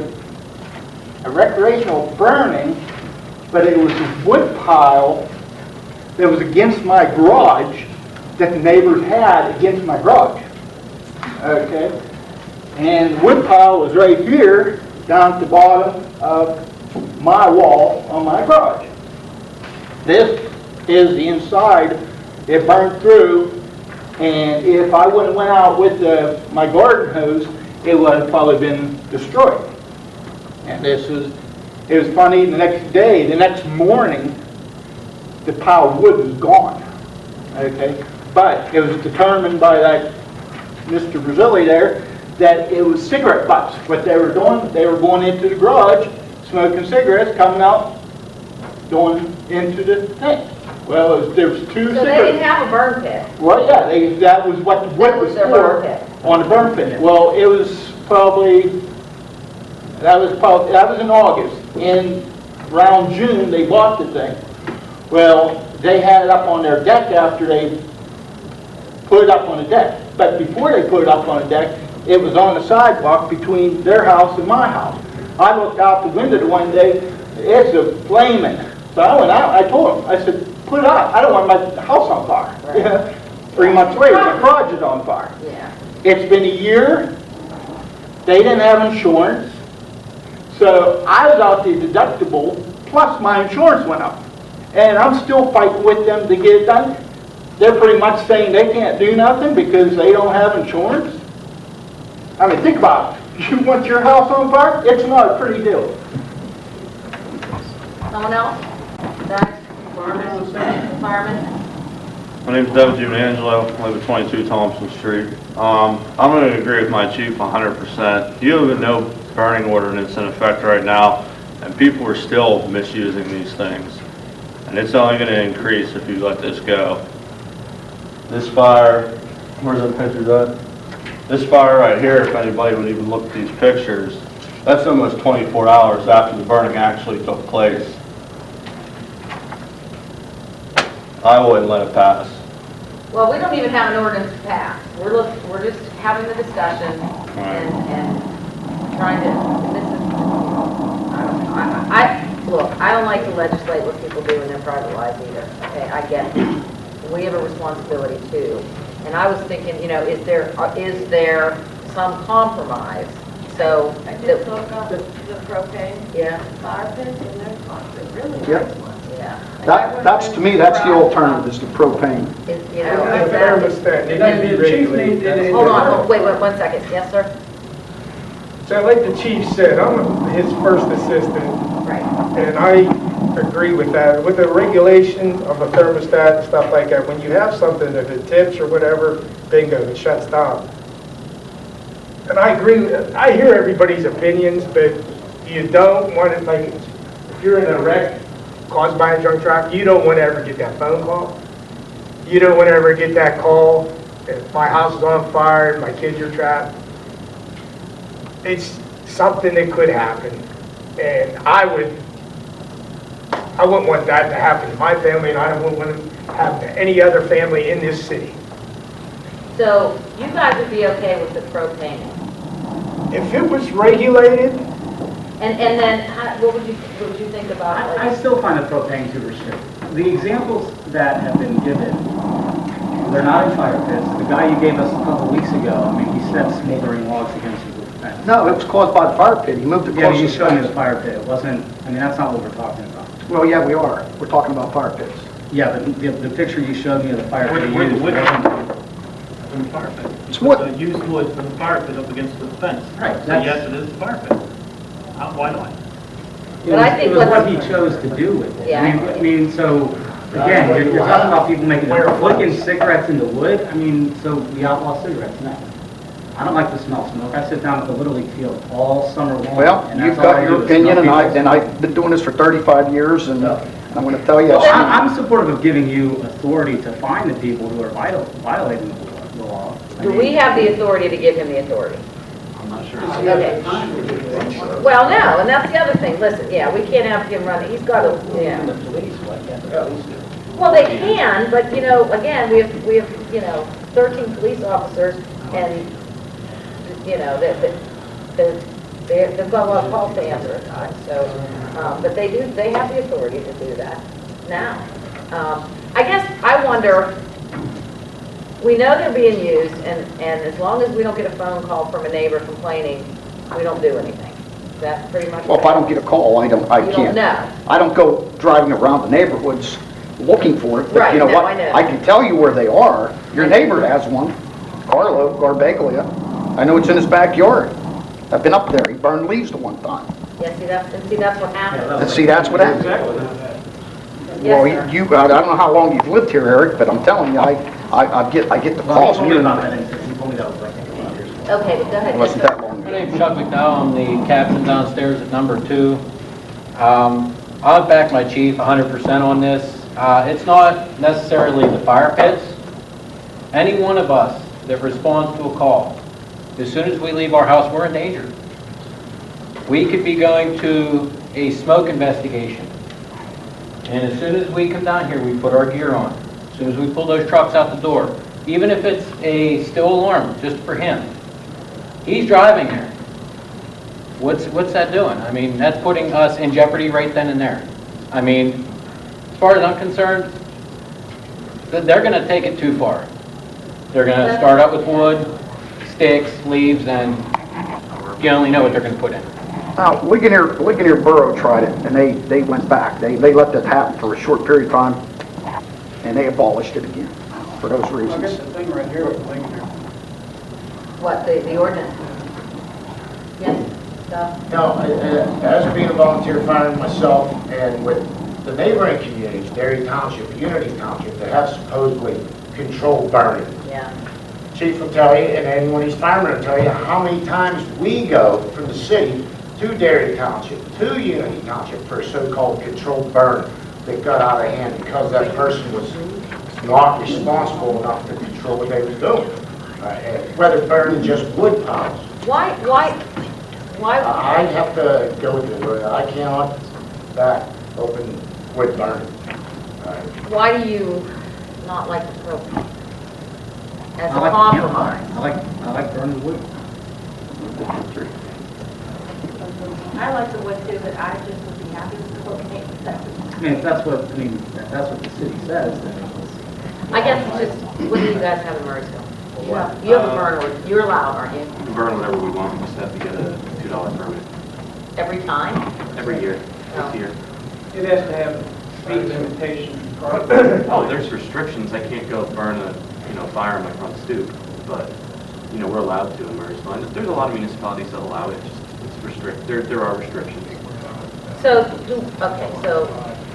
recreational burning, but it was a wood pile that was against my garage that the neighbors had against my garage. Okay. And the wood pile was right here, down at the bottom of my wall on my garage. This is the inside. It burned through, and if I wouldn't went out with my garden hose, it would have probably been destroyed. And it was funny, the next morning, the pile of wood was gone. Okay? But it was determined by that Mr. Brazili there that it was cigarette butts. What they were doing, they were going into the garage, smoking cigarettes, coming out, going into the tank. Well, there was two cigarettes.
So they didn't have a burn pit?
Well, yeah, that was what the wood was
their
for,
burn pit.
on the burn pit. Well, it was probably, that was in August. In around June, they bought the thing. Well, they had it up on their deck after they put it up on the deck. But before they put it up on the deck, it was on the sidewalk between their house and my house. I looked out the window one day, it's a flaming. So I went out, I told them, I said, put it out. I don't want my house on fire. Right. 3 months later, my garage is on fire.
Yeah.
It's been a year. They didn't have insurance. So I was out the deductible, plus my insurance went up. And I'm still fighting with them to get it done. They're pretty much saying they can't do nothing because they don't have insurance. I mean, think about it. You want your house on fire? It's not a pretty deal.
Someone else? Guys? Fireman?
My name's Devin Angelo. I live at 22 Thompson Street. I'm going to agree with my chief 100%. You have a no burning ordinance in effect right now, and people are still misusing these things. And it's only going to increase if you let this go. This fire, where's the pictures at? This fire right here, if anybody would even look at these pictures, that's almost 24 hours after the burning actually took place. I wouldn't let it pass.
Well, we don't even have an ordinance to pass. We're just having the discussion and trying to, and this is, look, I don't like to legislate what people do in their private lives either. Okay, I get it. We have a responsibility too. And I was thinking, you know, is there some compromise? So
I did look up the propane fire pits, and they're really
Yep.
nice ones.
Yeah.
That's, to me, that's the alternative, is the propane.
You know,
And the thermostat, they need to be regulated.
hold on, wait 1 second. Yes, sir?
So like the chief said, I'm his first assistant.
Right.
And I agree with that. With the regulation of a thermostat and stuff like that, when you have something, if it tips or whatever, bingo, it shuts down. And I agree, I hear everybody's opinions, but you don't want it, like, if you're in a wreck caused by a drunk driver, you don't want to ever get that phone call. You don't want to ever get that call, if my house is on fire and my kids are trapped. It's something that could happen. And I wouldn't want that to happen to my family, and I wouldn't want it to happen to any other family in this city.
So you guys would be okay with the propane?
If it was regulated,
And then what would you think about? Like,
I still find the propane too restricted. The examples that have been given, they're not in fire pits. The guy you gave us a couple weeks ago, I mean, he set smoldering logs against his fence.
No, it was caused by the fire pit. He moved it
Yeah,
closer.
you showed me the fire pit. It wasn't, I mean, that's not what we're talking about.
Well, yeah, we are. We're talking about fire pits.
Yeah, but the picture you showed me of the fire pit you used wasn't.
From the fire pit.
It's what?
The used wood from the fire pit up against the fence.
Right.
So yes, it is a fire pit. Why not?
But I think
it was what he chose to do with it.
Yeah.
I mean, so, again, you're talking about people flicking cigarettes into wood. I mean, so we outlaw cigarettes now. I don't like to smell smoke. I sit down at the Little League field all summer long.
Well,
and
you've
that's all I
got
do
your
is
opinion,
smell
and
people's
I've been doing this for 35 years, and I'm going to tell you.
I'm supportive of giving you authority to find the people who are violating the law.
do we have the authority to give him the authority?
I'm not sure.
Okay. Well, no, and that's the other thing. Listen, yeah, we can't have him running. He's got to, yeah.
The police, why can't the police do it?
Well, they can, but you know, again, we have 13 police officers, and you know, they've got a lot of calls to answer at times. So, but they have the authority to do that now. I guess I wonder. We know they're being used, and as long as we don't get a phone call from a neighbor complaining, we don't do anything. Is that pretty much?
Well, if I don't get a call, I
You
can't.
don't know.
I don't go driving around the neighborhoods looking for it. But
Right,
you know
no,
what?
I know.
I can tell you where they are. Your neighbor has one, Carlo Garbaglia. I know it's in his backyard. I've been up there. He burned leaves the one time.
Yeah, see that's what happens.
And see, that's what happened.
Yes,
Well,
sir.
I don't know how long you've lived here, Eric, but I'm telling you, I get the calls.
He told me about that incident. He told me that was like 8 years ago.
Okay, but go ahead.
It wasn't that long
My
ago.
name's Chuck McDowell. I'm the captain downstairs at number 2. I'll back my chief 100% on this. It's not necessarily the fire pits. Any one of us that responds to a call, as soon as we leave our house, we're in danger. We could be going to a smoke investigation. And as soon as we come down here, we put our gear on. As soon as we pull those trucks out the door, even if it's a still alarm, just for him. He's driving there. What's that doing? I mean, that's putting us in jeopardy right then and there. I mean, as far as I'm concerned, they're going to take it too far. They're going to start out with wood, sticks, leaves, and you only know what they're going to put in.
Now, Ligonier Borough tried it, and they went back. They let that happen for a short period of time, and they abolished it again for those
I guess
reasons.
the thing right here with Lincoln.
What, the ordinance? Yes, Doug?
No, as being a volunteer fireman myself, and with the neighboring communities, Dairy Township, Unity Township, that have supposedly controlled burning.
Yeah.
Chief will tell you, and anyone he's fireman will tell you, how many times we go from the city to Dairy Township, to Unity Township for a so-called controlled burn that got out of hand because that person was not responsible enough to control what they was doing. Whether burning just wood piles.
Why?
I have to go with it. I cannot back open wood burning.
Why do you not like the propane? As a
I like
compromise?
I like burning wood.
I like the wood too, but I just would be happy with the propane.
I mean, if that's what the city says, then it's...
I guess it's just, what do you guys have in Murraysville? You have a burn order, you're allowed, aren't you?
We can burn whatever we want, we just have to get a $2 permit.
Every time?
Every year, this year.
It has to have speed limitations.
Oh, there's restrictions, I can't go burn a, fire in my front stoop, but, we're allowed to in Murraysville. And there's a lot of municipalities that allow it, it's there are restrictions.
So,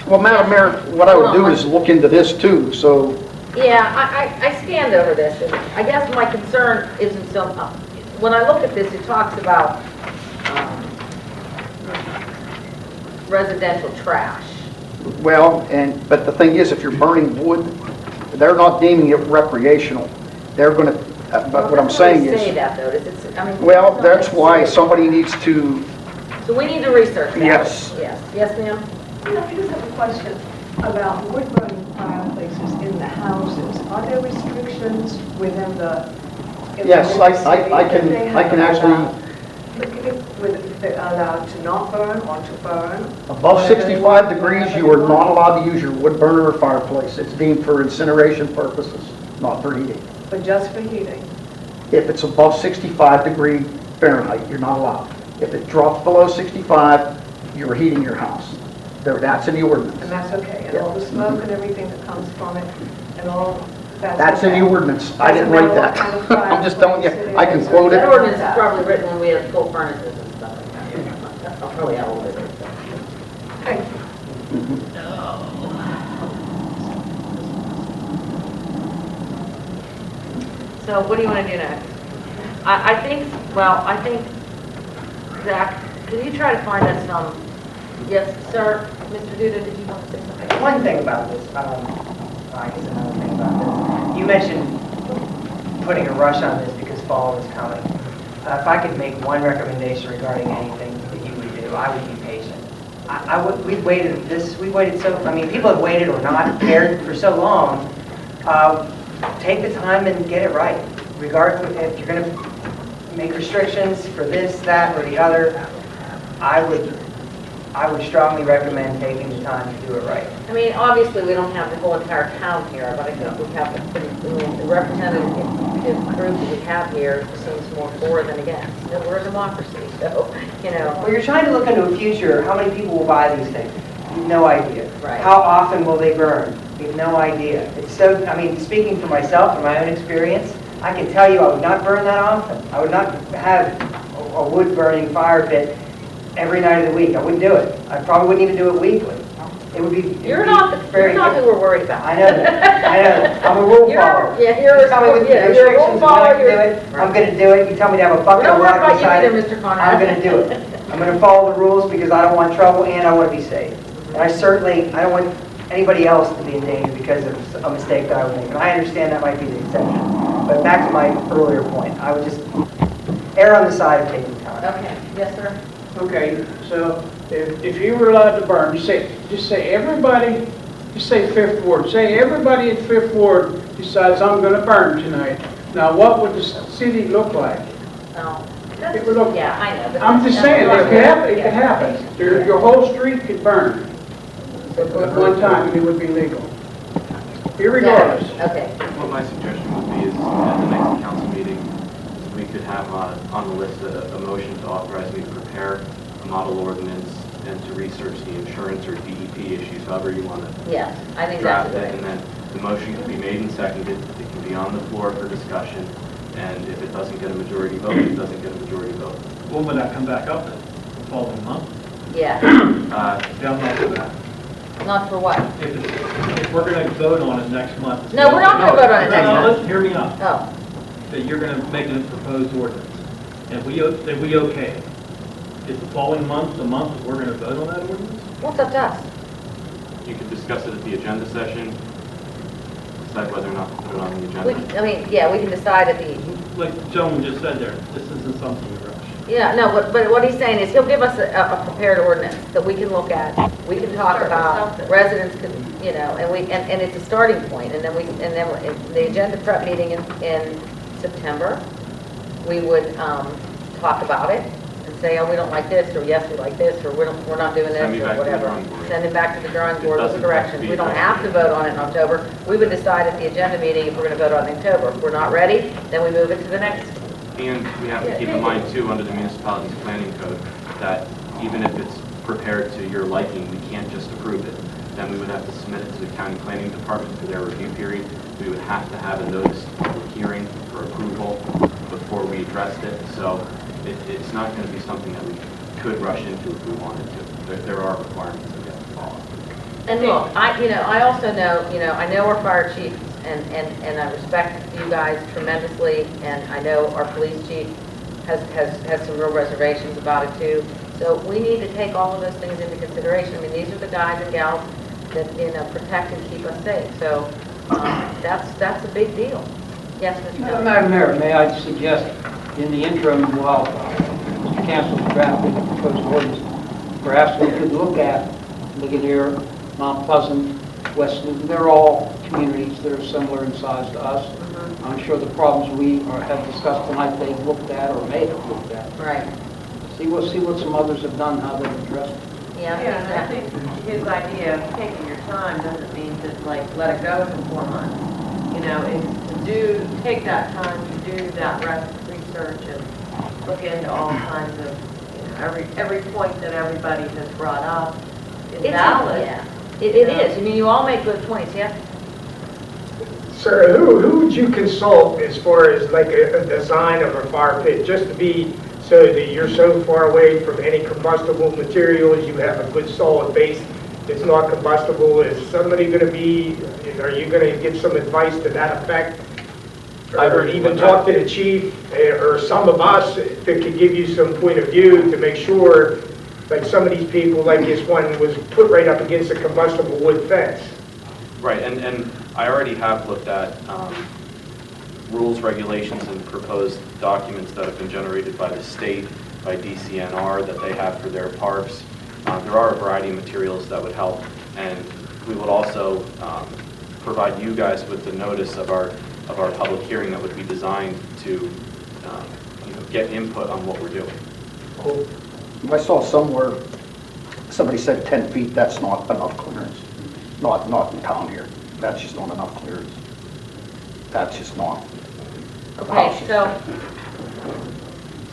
Well, Madam Mayor, what I would do is look into this too, so.
yeah, I scanned over this, and I guess my concern isn't so, when I look at this, it talks about residential trash.
Well, but the thing is, if you're burning wood, they're not deeming it recreational. They're going to, but what I'm saying is.
Say that though,
Well, that's why somebody needs to.
So we need to research that.
Yes.
Yes, ma'am?
I just have a question about wood-burning fireplaces in the houses. Are there restrictions within the?
Yes, I can actually.
If they're allowed to not burn or to burn?
Above 65 degrees, you are not allowed to use your wood burner or fireplace. It's deemed for incineration purposes, not for heating.
But just for heating?
If it's above 65 degree Fahrenheit, you're not allowed. If it drops below 65, you're heating your house. That's in the ordinance.
And that's okay? And all the smoke and everything that comes from it and all?
That's in the ordinance. I didn't write that. I'm just telling you, I can quote it.
That ordinance is probably written when we had coal furnaces and stuff like that. That's not really how old it is.
Thank you.
So what do you want to do next? I think, Zach, can you try to find us some, yes, sir, Mr. Duda, did you want to say something?
One thing about this, I guess another thing about this. You mentioned putting a rush on this because fall is coming. If I could make one recommendation regarding anything that you would do, I would be patient. We've waited people have waited or not cared for so long. Take the time and get it right. Regardless, if you're going to make restrictions for this, that, or the other, I would strongly recommend taking the time to do it right.
I mean, obviously, we don't have the whole entire town here, but I think we have the representative group that we have here seems more for than against. We're a democracy, so,
Well, you're trying to look into a future. How many people will buy these things? You have no idea.
Right.
How often will they burn? You have no idea. It's so, speaking for myself and my own experience, I can tell you I would not burn that often. I would not have a wood-burning fire pit every night of the week. I wouldn't do it. I probably wouldn't even do it weekly. It would be.
You're not who we're worried about.
I know that. I know. I'm a rule follower.
Yeah,
you're a rule follower. I'm going to do it. You tell me to have a bucket of water beside it. I'm going to do it. I'm going to follow the rules because I don't want trouble and I want to be safe. And I don't want anybody else to be in danger because of a mistake that I would make. And I understand that might be the exception. But back to my earlier point, I would just err on the side of taking time.
Okay. Yes, sir.
Okay, so if you were allowed to burn, just say everybody, just say Fifth Ward, say everybody at Fifth Ward decides I'm going to burn tonight. Now, what would the city look like?
Oh,
it would look.
Yeah, I know.
I'm just saying, it could happen. Your whole street could burn at one time, and it would be legal. Irregardless.
Okay.
What my suggestion would be is at the next council meeting, we could have on the list a motion to authorize me to prepare a model ordinance and to research the insurance or DEP issues, however you want to
Yes, I think
draft
that's
it. And then the motion can be made and seconded. It can be on the floor for discussion. And if it doesn't get a majority vote, it doesn't get a majority vote.
When would that come back up then? The following month?
Yeah.
Yeah, I'm not for that.
Not for what?
If we're gonna vote on it next month.
No, we're not gonna vote on it next month.
Listen, hear me out.
Oh,
That you're gonna make a proposed ordinance. And if we okay it, is the following month the month that we're gonna vote on that ordinance?
what's up to us?
You could discuss it at the agenda session, decide whether or not to put it on the
We,
agenda.
I mean, yeah, we can decide at the,
Like the gentleman just said there, this isn't something you rush.
yeah, no, but what he's saying is he'll give us a prepared ordinance that we can look at. We can talk
Sure,
about,
something.
residents can, you know, and it's a starting point, and then the agenda prep meeting in September, we would, talk about it and say, oh, we don't like this, or yes, we like this, or we're not doing
Send me
this,
back
or
to the
whatever.
drawing board.
Send it back to the drawing
It
board with
doesn't
the
have to
directions.
be
We don't
effective.
have to vote on it in October. We would decide at the agenda meeting if we're gonna vote on it in October. If we're not ready, then we move it to the next.
And we have to keep in mind too, under the municipality's planning code, that even if it's prepared to your liking, we can't just approve it. Then we would have to submit it to the county planning department for their review period. We would have to have a notice of hearing for approval before we addressed it. So it's not going to be something that we could rush into if we wanted to. There are requirements that we have to follow.
And look, I also know, I know our fire chief, and I respect you guys tremendously, and I know our police chief has some real reservations about it too. So we need to take all of those things into consideration. I mean, these are the guys and gals that, protect and keep us safe. So that's a big deal. Yes, Mr. Miller?
Madam Mayor, may I suggest in the interim, while Mr. Council's drafting the proposed ordinance, perhaps we could look at Ligonier, Mount Pleasant, West Newton. They're all communities that are similar in size to us. I'm sure the problems we have discussed tonight, they've looked at or may have looked at.
Right.
See what some others have done, how they've addressed it.
Yeah,
Yeah, and I think his idea of taking your time doesn't mean to like let it go for 4 months. It's to take that time to do that research and look into all kinds of, every point that everybody has brought up is valid.
Yeah, it is. I mean, you all make good points, yeah?
Sir, who would you consult as far as like a design of a fire pit, just to be so that you're so far away from any combustible materials, you have a good solid base, it's not combustible? Is somebody going to be, are you going to give some advice to that effect? Or even talk to the chief or some of us that could give you some point of view to make sure, like some of these people, like this one was put right up against a combustible wood fence.
Right, and I already have looked at rules, regulations, and proposed documents that have been generated by the state, by DCNR, that they have for their parks. There are a variety of materials that would help, and we would also provide you guys with the notice of our public hearing that would be designed to get input on what we're doing.
Cool. I saw somewhere, somebody said 10 feet, that's not enough clearance. Not in town here. That's just not enough clearance. That's just not.
Okay, so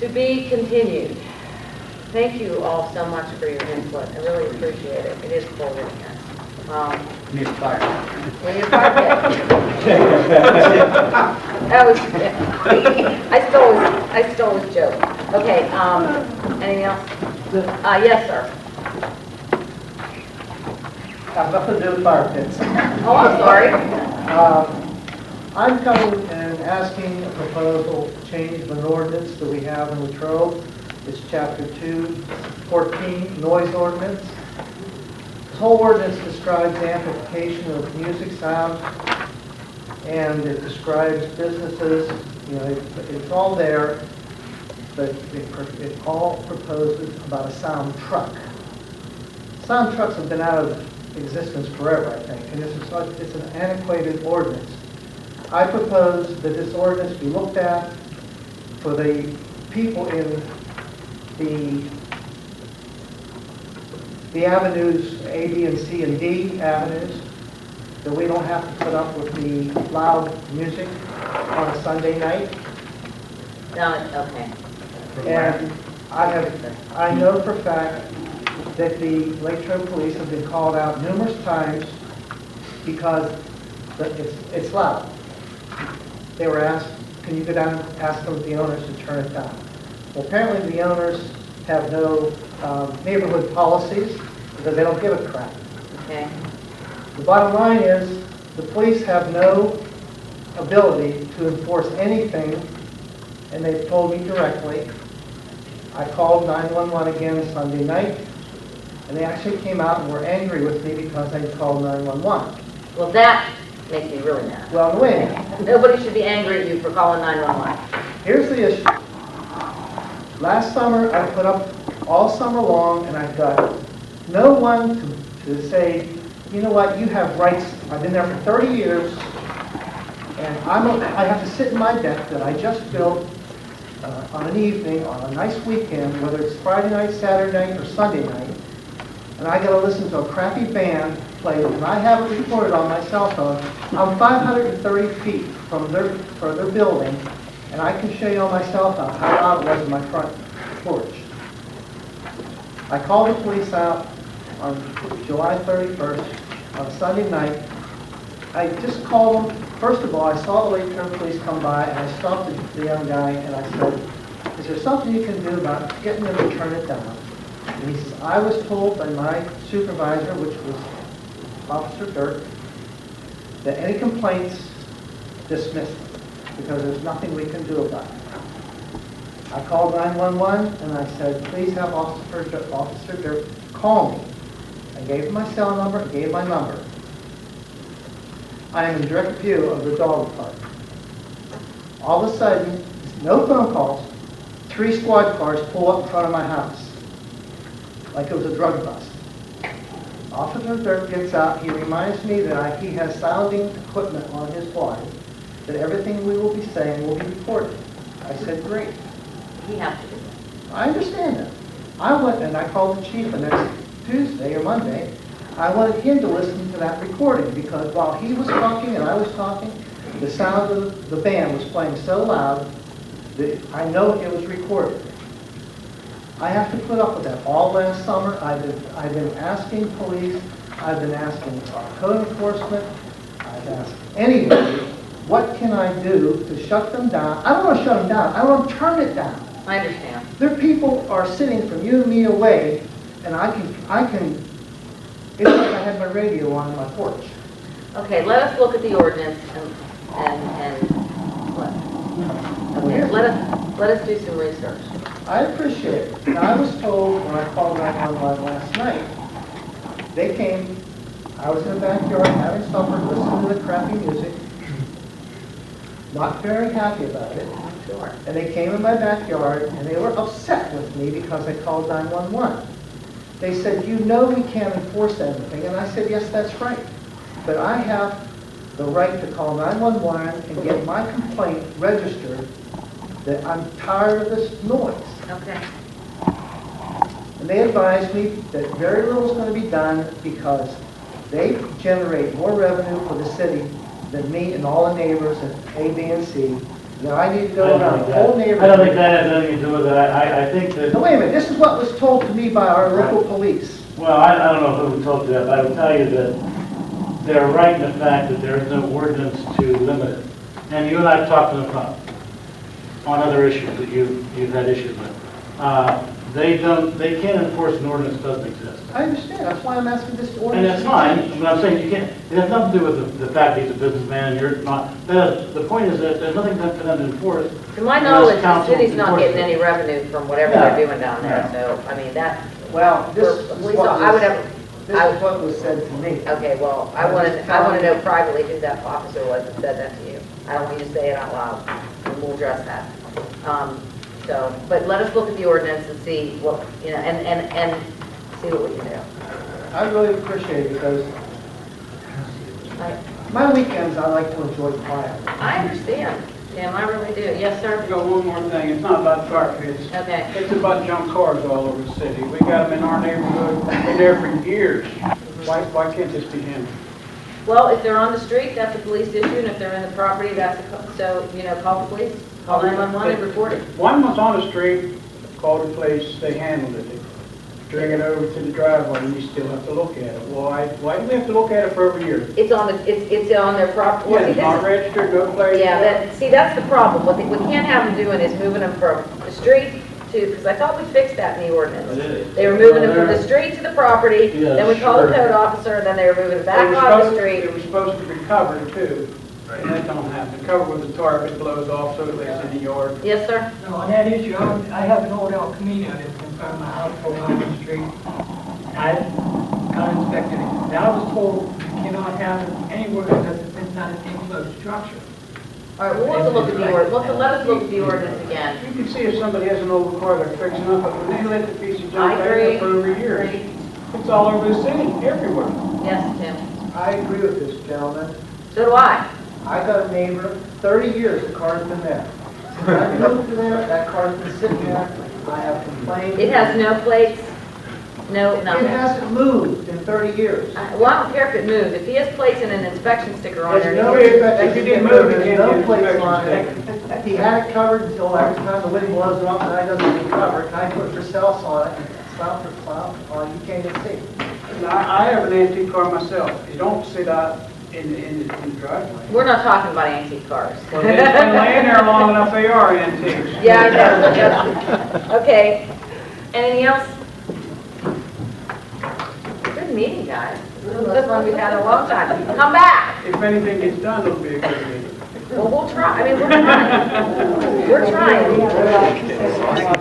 to be continued. Thank you all so much for your input. I really appreciate it. It is cold in here.
Need a fire.
We need a fire pit. That was, I stole his joke. Okay, anything else? Yes, sir.
I've nothing to do with fire pits.
Oh, I'm sorry.
I'm coming and asking a proposal to change an ordinance that we have in Latrobe. It's Chapter 214, noise ordinance. This whole ordinance describes amplification of music sound, and it describes businesses. It's all there, but it all proposes about a sound truck. Sound trucks have been out of existence forever, I think, and it's an antiquated ordinance. I propose that this ordinance be looked at for the people in the avenues, A, B, and C, and D avenues, that we don't have to put up with the loud music on a Sunday night.
No, okay.
And I know for a fact that the Latrobe police have been called out numerous times because it's loud. They were asked, can you go down and ask the owners to turn it down? Well, apparently the owners have no neighborhood policies because they don't give a crap.
Okay.
The bottom line is, the police have no ability to enforce anything, and they've told me directly. I called 911 again Sunday night, and they actually came out and were angry with me because I called 911.
Well, that makes me really mad.
Well, wait a minute.
Nobody should be angry at you for calling 911.
Here's the issue. Last summer, I put up all summer long, and I got no one to say, you know what, you have rights. I've been there for 30 years, and I have to sit in my deck that I just built on an evening, on a nice weekend, whether it's Friday night, Saturday night, or Sunday night, and I got to listen to a crappy band play, and I have it recorded on my cell phone. I'm 530 feet from their building, and I can show you on my cell phone how loud it was in my front porch. I called the police out on July 31st, on Sunday night. I just called them. First of all, I saw the Latrobe police come by, and I stopped the young guy, and I said, is there something you can do about getting them to turn it down? And he says, I was told by my supervisor, which was Officer Dirk, that any complaints, dismiss them, because there's nothing we can do about it. I called 911, and I said, please have Officer Dirk call me. I gave him my cell number, I gave my number. I am in direct view of the dog park. All of a sudden, no phone calls, 3 squad cars pull up in front of my house, like it was a drug bust. Officer Dirk gets out, he reminds me that he has sounding equipment on his body, that everything we will be saying will be recorded. I said, great.
He has to do that.
I understand that. I went and I called the chief the next Tuesday or Monday. I wanted him to listen to that recording because while he was talking and I was talking, the sound of the band was playing so loud that I know it was recorded. I have to put up with that. All last summer, I've been asking police, I've been asking code enforcement, I've asked anybody, what can I do to shut them down? I don't want to shut them down. I want to turn it down.
I understand.
Their people are sitting from you and me away, and I can, it's like I had my radio on my porch.
Okay, let us look at the ordinance let us do some research.
I appreciate it. Now, I was told when I called 911 last night, they came, I was in the backyard having supper, listening to the crappy music, not very happy about it.
I'm sure.
And they came in my backyard, and they were upset with me because I called 911. They said, you know we can't enforce anything. And I said, yes, that's right. But I have the right to call 911 and get my complaint registered that I'm tired of this noise.
Okay.
And they advised me that very little is going to be done because they generate more revenue for the city than me and all the neighbors at A, B, and C. That I need to go around the whole neighborhood.
I don't think that has anything to do with it. I think that...
Now, wait a minute. This is what was told to me by our local police.
Well, I don't know if it was told you that, but I will tell you that they're right in the fact that there is no ordinance to limit it. And you and I have talked to them on other issues that you've had issues with. They can't enforce an ordinance that doesn't exist.
I understand. That's why I'm asking this
And
ordinance.
that's fine, but I'm saying you can't, it has nothing to do with the fact that he's a businessman and you're not. The point is that there's nothing for them to enforce.
To my knowledge, the city's not getting any revenue from whatever they're doing down there, so, I mean, that...
Well, this is
what
was said to me.
Okay, well, I want to know privately who that officer was that said that to you. I don't want you to say it out loud, and we'll address that. But let us look at the ordinance and see what, you know, and see what we can do.
I really appreciate it because my weekends I like to enjoy quiet.
I understand, Tim, I really do. Yes, sir?
I've got one more thing. It's not about fire pits.
Okay.
It's about junk cars all over the city. We got them in our neighborhood, been there for years. Why can't this be handled?
Well, if they're on the street, that's a police issue, and if they're in the property, that's call the police, call 911 and report it.
One was on the street, called the police, they handled it. They bring it over to the driveway, and you still have to look at it. Why do we have to look at it for every year?
It's on their property.
Yeah, it's not registered, no place.
Yeah, that's the problem. What we can't have them doing is moving them from the street to, because I thought we fixed that in the ordinance.
I did.
They were moving them from the street to the property,
Yeah,
then we called the
sure.
code officer, then they were moving it
It
back
was
on the
supposed-
street.
It was supposed to be covered too, and that don't happen. The cover with the tarp, it blows off, so it lays in the yard.
Yes, sir?
No, on that issue, I have an old El Camino that's in front of my house on Line Street. I got inspected it. And I was told you cannot have it anywhere because it's not an enclosed structure.
All right, well, we'll have to look at the ordinance, let us look at the ordinance again.
You can see if somebody has an old car they're fixing up, but when they let the piece of
I
junk
agree.
there for over years, it's all over the city, everywhere.
Yes, Tim?
I agree with this gentleman.
So do I.
I got a neighbor, 30 years the car's been there. Since I moved to there, that car's been sitting there. I have complained.
It has no plates, no,
It
nothing.
hasn't moved in 30 years.
Well, I don't care if it moves, if he has plates and an inspection sticker on there.
There's no
he has-
inspection
If you
sticker,
didn't move it,
there's
you
no
can't get
plates
inspection
on it. He had it covered until every time the wind blows it off, and I doesn't recover it, and I put Versailles on it, and slap for slap, you can't even see.
I have an antique car myself. You don't sit out in the driveway.
We're not talking about antique cars.
Well, they've been laying there long enough, they are antiques.
Yeah, I know. Okay. Anything else? Good meeting, guys. This one we've had in a long time. Come back.
If anything gets done, it'll be a good meeting.
Well, we'll try. I mean, we're trying. We're trying.